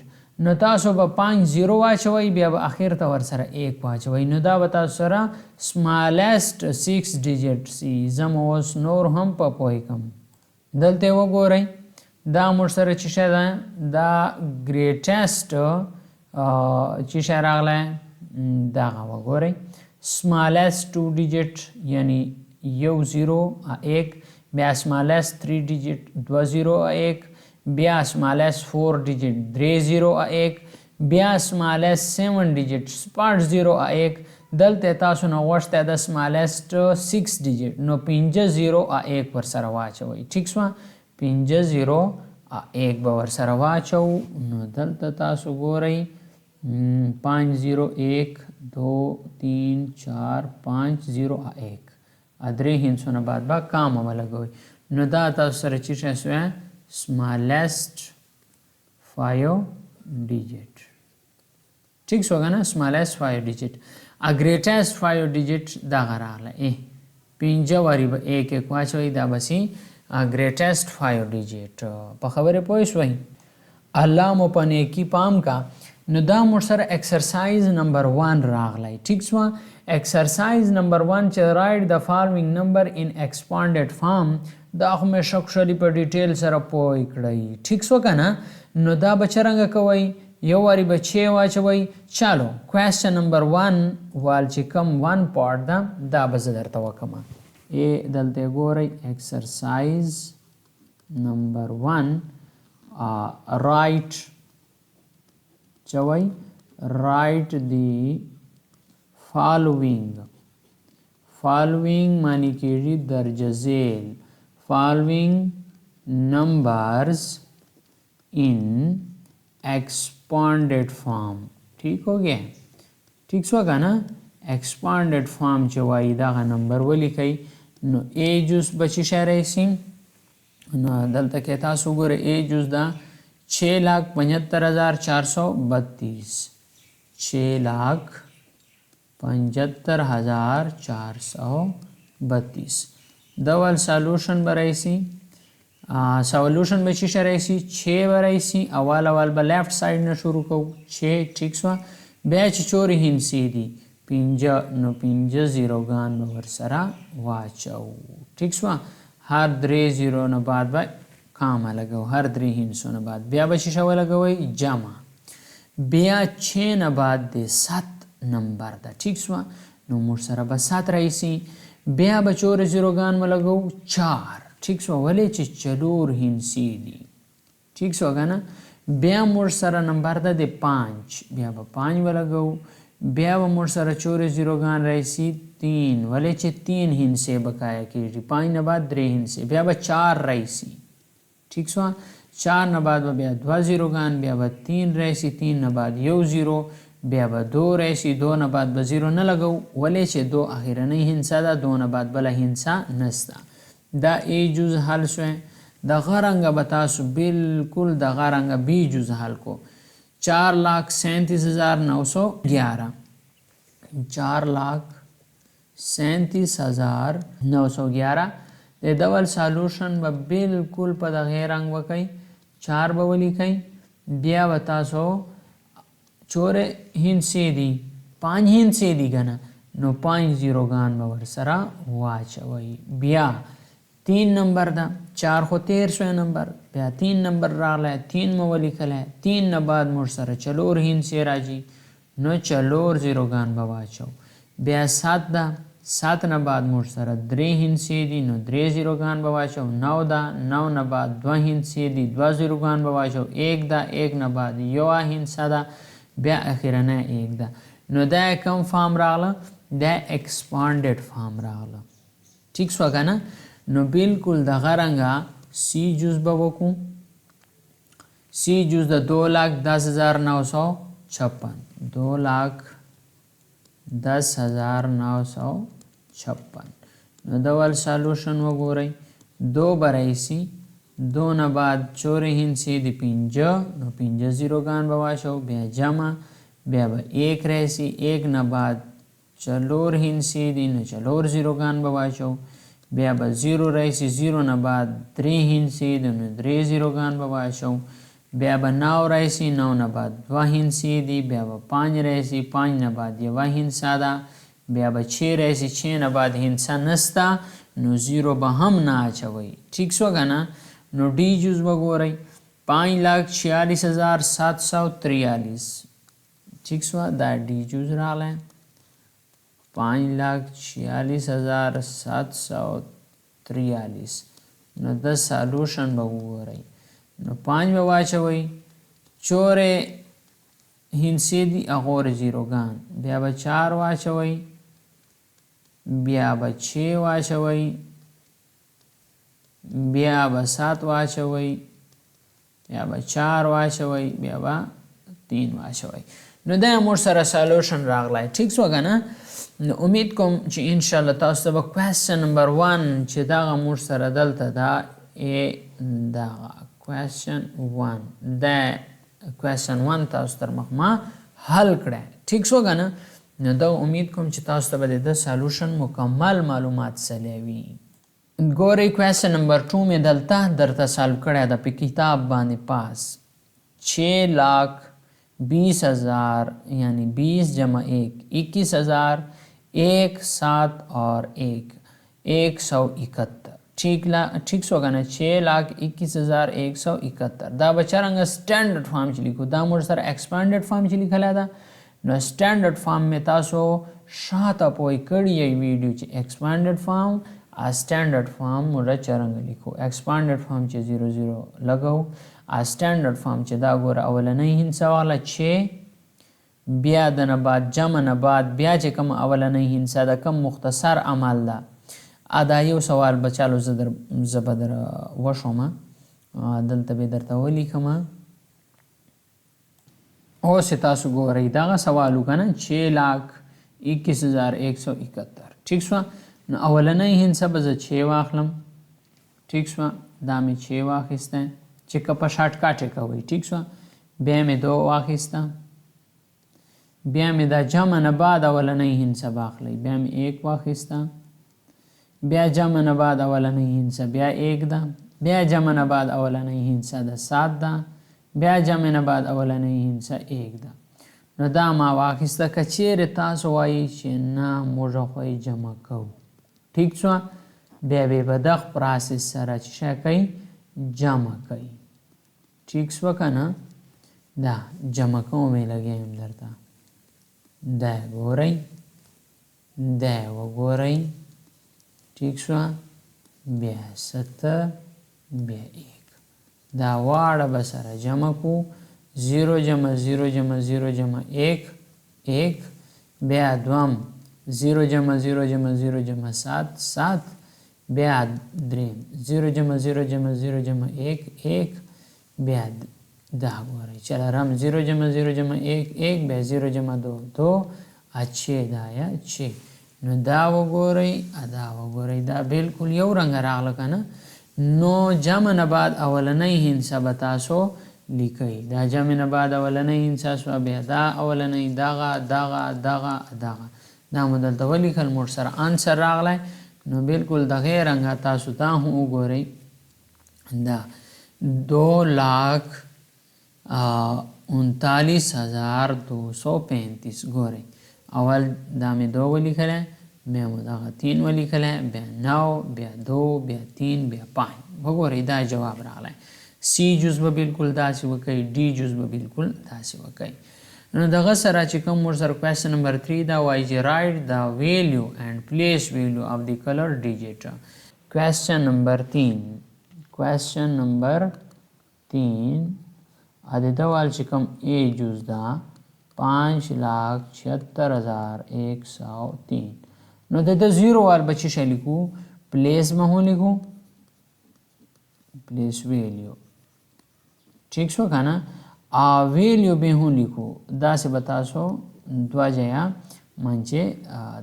نو تاسو به 5 0 واچوئ بیا به اخر ته ور سره 1 واچوئ نو دا به تاسو سره سمالست 6 ډیجټ سی زم اوس نور هم په پوي کم دلته وګورئ دا موږ سره چې شته دا ګریټست چې شراغله دا وګورئ سمالست 2 ډیجټ یعنی یو 0 1 بیا سمالست 3 ډیجټ 2 0 1 بیا سمالست 4 ډیجټ 3 0 1 بیا سمالست 7 ډیجټ 5 0 1 دلته تاسو نو غوښته د سمالست 6 ډیجټ نو 5 0 1 پر سره واچوي ٹھیک شو 5 0 1 به ور سره واچو نو دلته تاسو ګورئ 5 0 1 2 3 4 5 0 1 ادرې هندسونه بعد با کام ولګوي نو دا تاسو سره چې شوه smallest 5 digit ٹھیک شو کنه smallest 5 digit a greatest 5 digit دا غراله پنځه وری به 1 1 واچوي دا بسی greatest 5 digit په خبره پوه شوي الله مو پنه کی پام کا نو دا موږ سره ایکسرسایز نمبر 1 راغلی ٹھیک شو ایکسرسایز نمبر 1 چې write the following number in expanded form دا خو مې شکشلی په ډیټیل سره پوه کړی ٹھیک شو کنه نو دا بچرنګ کوي یو واری بچي واچوي چالو کوېسچن نمبر 1 وال چې کم 1 پارت دا به زه درته وکم دلته ګورئ ایکسرسایز نمبر 1 write چوي write the following معنی کېږي درجه ذیل following numbers in expanded form ٹھیک ہو گیا ٹھیک شو کنه expanded form چې وایي دغه نمبر ولیکئ نو a جز بچی شرایسي نو دلته کې تاسو ګورئ a جز دا 6,75,432 6,75,432 دول سالوشن برایسی سالوشن به چی شرایسی 6 برایسی اول به لیفت ساید نه شروع کو 6 ٹھیک شو بیا چې چوری هندسی دی 5 نو 5 زیروگان به ور سره واچو ٹھیک شو هر درې زیرو نه بعد به کامه لګو، هر درې هندسو نه بعد. بیا به شیشه ولګوئ جمع. بیا 6 نه بعد د 7 نمبر ده. ټیک شوه؟ نو موږ سره به 7 رایسي. بیا به چور زیروګان ولګو 4. ټیک شوه؟ ولې چې 4 هندسې دي. ټیک شوه که نه؟ بیا موږ سره نمبر ده د 5. بیا به 5 ولګو. بیا به موږ سره چور زیروګان رایسي 3. ولې چې 3 هندسې بقایه کېږي. 5 نه بعد 3 هندسې. بیا به 4 رایسي. ٹھیک شو؟ 4 نه بعد بیا 2 زیروګان. بیا به 3 رایسي. 3 نه بعد 1 زیرو. بیا به 2 رایسي. 2 نه بعد به زیرو نه لګو، ولې چې 2 اخرنۍ هندسه ده. 2 نه بعد بله هندسه نسته. دا ای جز حل شوی. دغه رنګه به تاسو بالکل دغه رنګه بی جز حل کو. 4,37,911 4,37,911 د ډول سالوشن به بالکل په دغه رنګ وکئ. 4 به ولیکئ. بیا به تاسو چورې هندسې دي 5 هندسې دي که نه، نو 5 زیروګان به ورسره واچوئ. بیا 3 نمبر ده. 4 خو تیر شوی نمبر. بیا 3 نمبر راغلی. 3 مو ولیکلی. 3 نه بعد موږ سره 4 هندسې راځي، نو 4 زیروګان به واچو. بیا 7 ده. 7 نه بعد موږ سره 3 هندسې دي، نو 3 زیروګان به واچو. 9 ده. 9 نه بعد 2 هندسې دي، 2 زیروګان به واچو. 1 ده. 1 نه بعد 1 هندسه ده. بیا اخیرنۍ 1 ده. نو دا کوم فارم راغله؟ دا ایکسپانډډ فارم راغله. ټیک شوه که نه؟ نو بالکل دغه رنګه سی جز به وکړو. سی جز د 2,10,956. 2,10,956. نو ډول سالوشن وګورئ. 2 به رایسي. 2 نه بعد چورې هندسې دي 5، نو 5 زیروګان به واچو. بیا جمع. بیا به 1 رایسي. 1 نه بعد 4 هندسې دي، نو 4 زیروګان به واچو. بیا به 0 رایسي. 0 نه بعد 3 هندسې دي، نو 3 زیروګان به واچو. بیا به 9 رایسي. 9 نه بعد 2 هندسې دي. بیا به 5 رایسي. 5 نه بعد 1 هندسه ده. بیا به 6 رایسي. 6 نه بعد هندسه نسته، نو 0 به هم نه اچوئ. ټیک شوه که نه؟ نو ډي جز وګورئ. 5,46,743. ٹھیک شوه؟ دا ډي جز راغلی. 5,46,743. نو د سالوشن به وګورئ. نو 5 به واچوئ. چورې هندسې دي هغور زیروګان. بیا به 4 واچوئ. بیا به 6 واچوئ. بیا به 7 واچوئ. بیا به 4 واچوئ. بیا به 3 واچوئ. نو دا موږ سره سالوشن راغلی. ټیک شوه که نه؟ نو امید کوم چې انشاءالله تاسو ته به کوېسچن نمبر 1 چې دغه موږ سره دلته دا دغه کوېسچن 1 دا کوېسچن 1 تاسو تر مخ ما حل کړی. ټیک شو که نه؟ نو دا امید کوم چې تاسو ته به د ده سالوشن مکمل معلومات سلی وي. ګورئ کوېسچن نمبر 2 مې دلته درته سالو کړی ده په کتاب باندې پاس. 6,20,000 یعنی 20 جمع 1 21,000 1 7 اور 1 171. ٹھیک شو که نه؟ 6,21,171. دا به څرنګه سټینډرډ فارم چې لیکو، دا موږ سره ایکسپانډډ فارم چې لیکلی ده. نو سټینډرډ فارم مې تاسو شاته پوی کړی یې ویډیو چې ایکسپانډډ فارم سټینډرډ فارم موږ څرنګه لیکو. ایکسپانډډ فارم چې 0 لګو. سټینډرډ فارم چې دا ګوره اولنۍ هندسه واغله 6. بیا د نه بعد جمع نه بعد بیا چې کوم اولنۍ هندسه ده کوم مختصر عمل ده. دا یو سوال به چالو زه به در وښومه. دلته به درته ولیکم. اوس یې تاسو ګورئ دغه سوال و که نه 6,21,171. ټیک شوه؟ نو اولنۍ هندسه به زه 6 واخلم. ټیک شوه؟ دا مې 6 واخیستی چې که په شارټ کټ یې کوئ. ټیک شوه؟ بیا مې 2 واخیسته. بیا مې دا جمع نه بعد اولنۍ هندسه واخلئ. بیا مې 1 واخیسته. بیا جمع نه بعد اولنۍ هندسه بیا 1 ده. بیا جمع نه بعد اولنۍ هندسه ده 7 ده. بیا جمع نه بعد اولنۍ هندسه 1 ده. نو دا ما واخیسته. که چیرې تاسو وایي چې نه موږ خو یې جمع کوو. ټیک شوه؟ بیا به دغه پروسس سره چې کوي جمع کوي. ٹھیک شو کنه دا جمع کوم لګیم درته دا ګورئ دا وګورئ ٹھیک شو بیا 7 بیا 1 دا واړه به سره جمع کو 0 جمع 0 جمع 0 جمع 1 1 بیا دوم 0 جمع 0 جمع 0 جمع 7 7 بیا دریم 0 جمع 0 جمع 0 جمع 1 1 بیا دا ګورئ چلرم 0 جمع 0 جمع 1 1 بیا 0 جمع 2 2 اچھے دا یا اچھے نو دا وګورئ دا وګورئ دا بالکل یو رنګ راغله کنه نو جمع نه بعد اولنۍ هندسه به تاسو لیکئ دا جمع نه بعد اولنۍ هندسه شوه بیا دا اولنۍ دغه دغه دغه دغه دا مو دلته ولیکل موږ سره انسر راغلی نو بالکل دغه رنګه تاسو ته هم وګورئ دا 2,39,235 ګورئ اول دا مې 2 ولیکلی بیا مو دغه 3 ولیکلی بیا 9 بیا 2 بیا 3 بیا 5 وګورئ دا جواب راغلی سی جز به بالکل داسې وکئ ډي جز به بالکل داسې وکئ نو دغه سره چې کوم موږ سره کوېسچن نمبر 3 دا وایي چې رایټ د ویلیو اینډ پلیس ویلیو اف د کلر ډیجیټ کوېسچن نمبر 3 کوېسچن نمبر 3 د دوال چې کوم ای جز دا 5,76,103 نو د 0 وال به څه لیکو پلیس به هم لیکو پلیس ویلیو ٹھیک شو کنه ویلیو به هم لیکو داسې به تاسو دوه ځایه منځې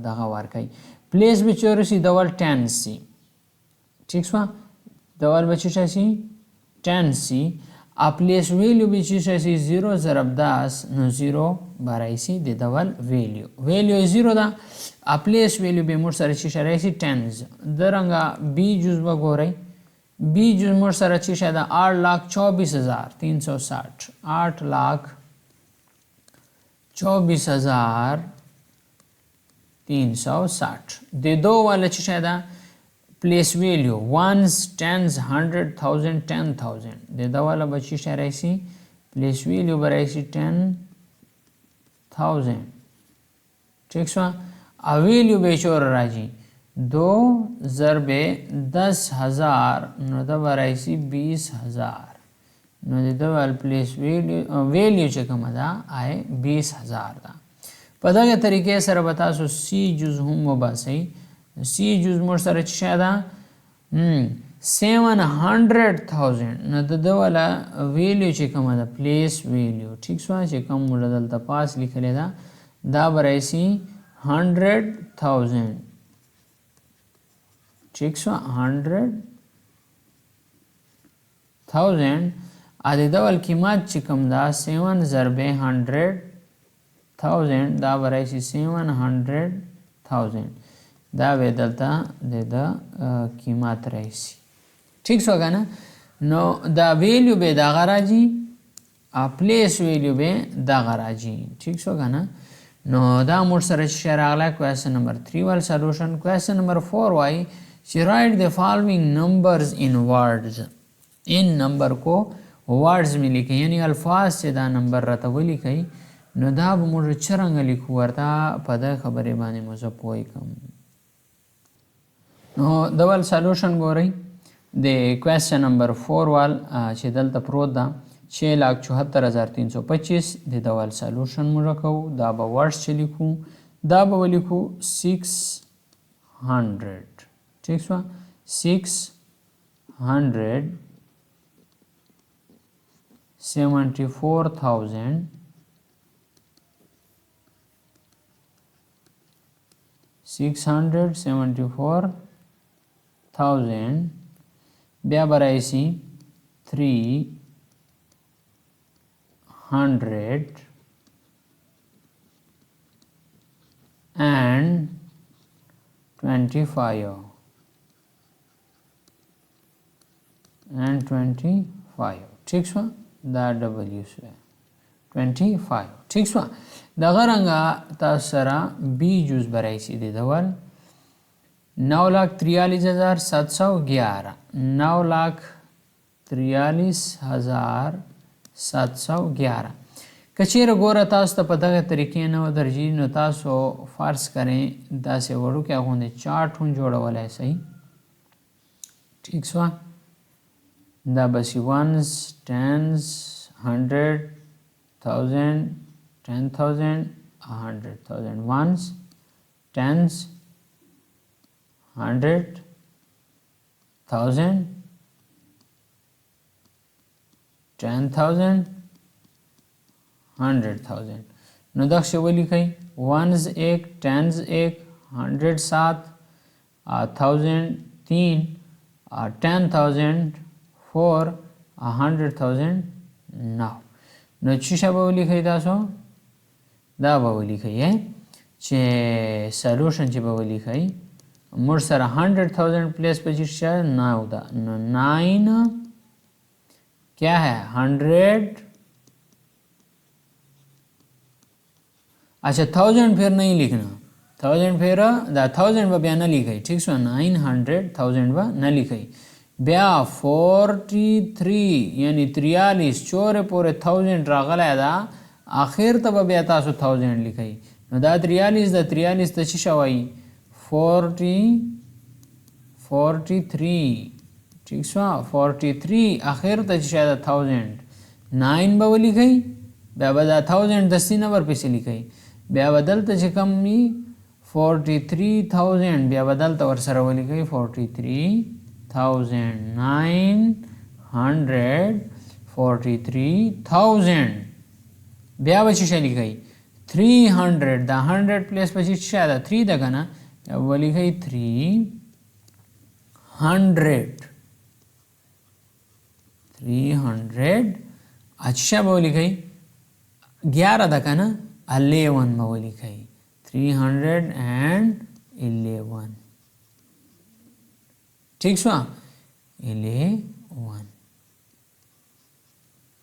دغه ورکوئ پلیس به چې ورسي دول 10 سي ٹھیک شوه دول به څه شي 10 سي پلیس ویلیو به څه شي 0 ضرب 10 نو 0 به راشي د دول ویلیو ویلیو 0 ده پلیس ویلیو به موږ سره څه راشي 10 درنګه بي جز به ګورئ بی جز موږ سره چې شاید 8,24,360 8,24,360 د 2 والا چې شاید پلیس ویلیو 1 10 100,000 10,000 د 2 والا به چې شاید راشي پلیس ویلیو به راشي 10,000 ٹھیک شو ویلیو به چور راځي 2 ضرب 10,000 نو دا برایسی 20,000 نو د دوال پلیس ویلیو چې کومه ده آی 20,000 ده په دغه طریقې سره به تاسو سی جز هم وباسئ سی جز موږ سره چې ده 700,000 نو د دوله ویلیو چې کومه ده پلیس ویلیو ٹھیک شوه چې کوم موږ دلته پاس لیکلی ده دا برایسی 100,000 ٹھیک شو 100,000 د دول قیمت چې کوم دا 7 ضرب 100,000 دا برایشي 700,000 دا به دلته د قیمت راشي ٹھیک شو کنه نو دا ویلیو به دغه راځي پلیس ویلیو به دغه راځي ٹھیک شو کنه نو دا موږ سره چې راغلی کوېسچن نمبر 3 وال سلوشن کوېسچن نمبر 4 وایي She write the following numbers in words. In number को words में लिखे यानी अल्फाज से दा नंबर रता वो लिखे नو دا به موږ څرنګه لیکو ورته په دې خبرې باندې موږ پوه کوم نو دول سولوشن ګورئ د کوېسچن نمبر 4 وال چې دلته پروت ده 6,74,325 د دول سولوشن موږ کوو دا به ورډز چې لیکو دا به ولیکو 600 ٹھیک شو 674,000 بیا برایسی 325 ٹھیک شو دا ډبلیو شو 25 ٹھیک شو دغه رنګه تاسو سره بي جز برایسي د ډول 9,43,711 9,43,711 کچیر ګوره تاسو ته په دغه طریقې نه ودرځي نو تاسو فرض کړئ داسې وړوکی غوندې چارټ هم جوړولی شئ ٹھیک شوه دا بسی ones tens 100,000 10,000 100,000 ones tens 100,000 10,000 100,000 نو دغه ولیکئ ones 1 tens 1 100 7 1000 3 10,000 4 100,000 9 نو چې شابه ولیکئ تاسو دا به ولیکئ چې سولوشن چې به ولیکئ موږ سره 100,000 پلیس په چیرته 9 ده نو 9 क्या है 100 अच्छा 1000 फिर नहीं लिखना 1000 फिर दा 1000 बया न लिखाई ठीक है 900,000 व न लिखाई बया 43 यानी 43 चोरे पूरे 1000 रागला दा आखिर तब बया तासो 1000 लिखाई नो दा 43 त ची शवाई 43 ठीक है 43 आखिर त ची शायद 1000 9 बा लिखाई बया बदा 1000 10 नंबर पे से लिखाई बया बदल त چې کم می 43,000 بیا بدل ته ور سره ولیکئ 43,943,000 بیا به څه لیکئ 300 دا 100 پلیس په څه ده 3 ده کنه ولیکئ 300 अच्छा به ولیکئ 11 ده کنه 11 به ولیکئ 311 ٹھیک شو 11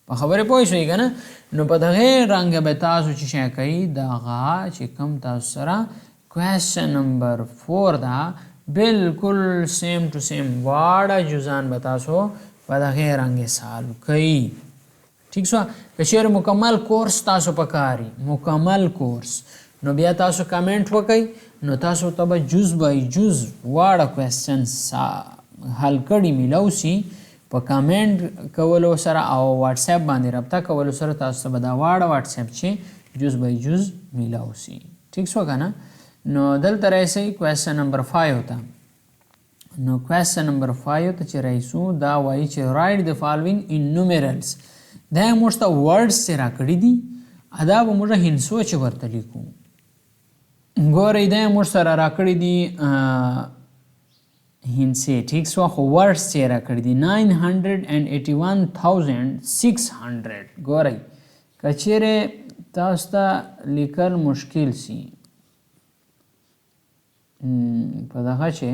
په خبره پوه شئ کنه نو په دغه رنګ به تاسو چې شي کوي دغه چې کوم تاسو سره کوېسچن نمبر 4 دا بالکل سیم ټو سیم واړه جزان به تاسو په دغه رنګ سالو کوي ٹھیک شو کچیر مکمل کورس تاسو پکاري مکمل کورس نو بیا تاسو کمنټ وکئ نو تاسو ته به جز بای جز واړه کوېسچنز حل کړي میلاو سي په کمنټ کولو سره او واتس اپ باندې رابطه کولو سره تاسو ته به دا واړه واتس اپ چې جز بای جز میلاو سي ٹھیک شو کنه نو دلته راځي کوېسچن نمبر 5 ہوتا نو کوېسچن نمبر 5 ته چې راځو دا وایي چې رائټ د فالوینګ ان نومرلز دا موږ ته ورډز چې راکړي دي ادا به موږ هندسو چې ورته لیکو ګورئ دا موږ سره راکړي دي هندسې ټیک شو خو ورډز چې راکړي دي 981,600 ګورئ کچیرې تاسو ته لیکل مشکل سي په دغه چې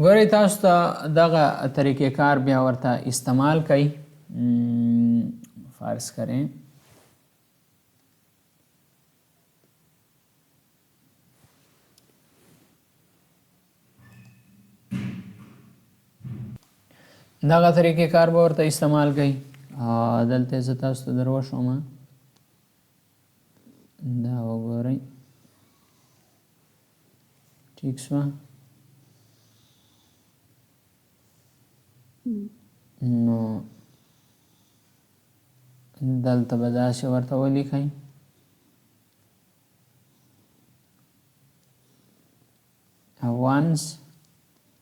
ګورئ تاسو ته دغه طریقې کار بیا ورته استعمال کړئ فرض کریں دغه طریقې کار به ورته استعمال کړئ دلته زه تاسو ته دروښوم دا وګورئ ټیک شوه نو دلته به داسې ورته ولیکئ ones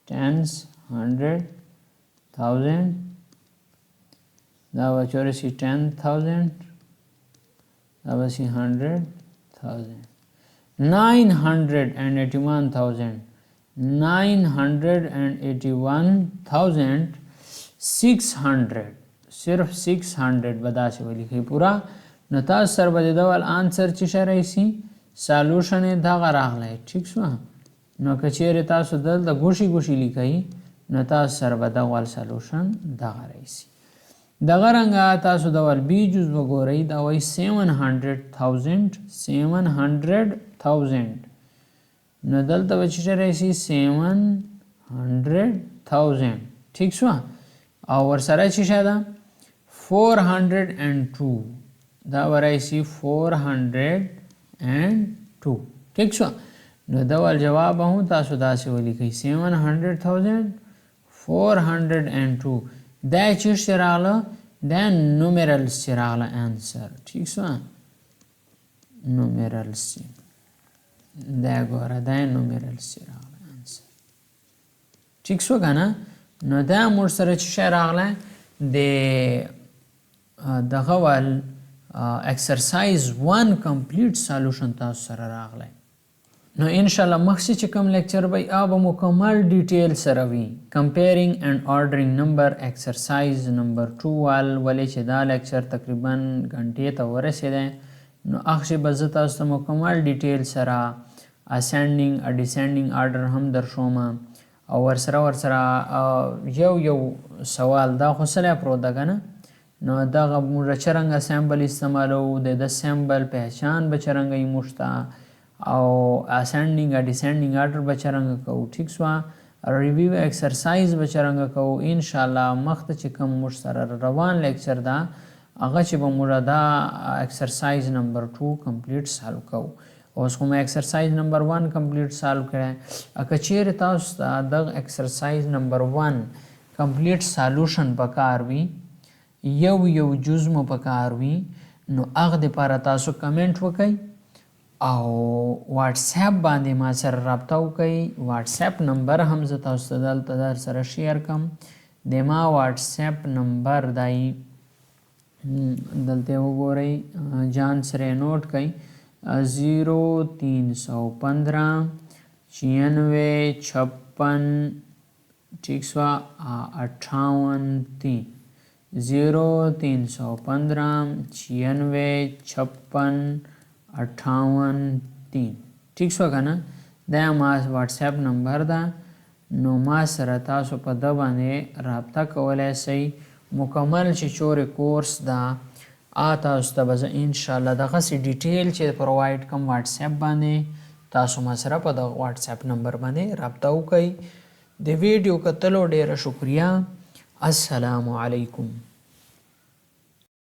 tens 100,000 دا به چورسی 10,000 دا به سی 100,000 981,600 صرف 600 بدا سے ولیکي پورا نو تاسو سره به د ول انسر چې شری سي سولوشن دا غراغلی ٹھیک شو نو کچېره تاسو دلته ګوشي ګوشي لیکئ نو تاسو سره به د ول سولوشن دا غري سي دغه رنګه تاسو د ول بي جز وګورئ دا وایي 700,000 نو دلته به چې راشي 700,000 ټیک شو او ورسره چې شاده 402 دا ورایسي 402 ټیک شو نو دا ول جواب هم تاسو داسې ولیکئ 700,402 دا چې راغله دا numerals چې راغله answer ټیک شو numerals دا ګوره دا numerals چې راغله answer ټیک شو که نه نو دا موږ سره چې شی راغلی د دغه ول exercise 1 complete solution تاسو سره راغلی نو انشاءالله مخکې چې کوم لیکچر به به مکمل ډیټیل سره وي comparing and ordering number exercise number 2 ولې چې دا لیکچر تقریبا غنټې ته ورسېدی نو هغه به زه تاسو ته مکمل ډیټیل سره ascending or descending order هم در شوم او ورسره یو سوال دا خو سره پروت ده کنه نو دا موږ چرنګ سیمبل استعمالو د سیمبل پہچان بچرنګ مشتا او ascending or descending order بچرنګ کو ٹھیک سوا ریویو ایکسرسایز بچرنګ کو ان شاء الله مخت چې کوم مشتر روان لیکچر دا هغه چې به موږ دا ایکسرسایز نمبر 2 کمپلیټ سالو کو اوس کوم ایکسرسایز نمبر 1 کمپلیټ سالو کړه اکه چیرې تاسو د ایکسرسایز نمبر 1 کمپلیټ سولوشن پکار وي یو جز مو پکار وي نو هغه د لپاره تاسو کمنټ وکئ او واتس اپ باندې ما سره رابطه وکئ واتس اپ نمبر هم زه تاسو ته دلته در سره شیر کوم د ما واتس اپ نمبر دای دلته وګورئ جان سره نوٹ کئ 0315 9656 ٹھیک سوا 58 0315 9656 58 ٹھیک شو کنه دا ما واتس اپ نمبر ده نو ما سره تاسو په د باندې رابطه کولای شئ مکمل چې چورې کورس ده تاسو ته به ان شاء الله دغه سي ډیټیل چې پرووایډ کوم واتس اپ باندې تاسو ما سره په د واتس اپ نمبر باندې رابطه وکئ د ویډیو کتلو ډیره شکریا السلام علیکم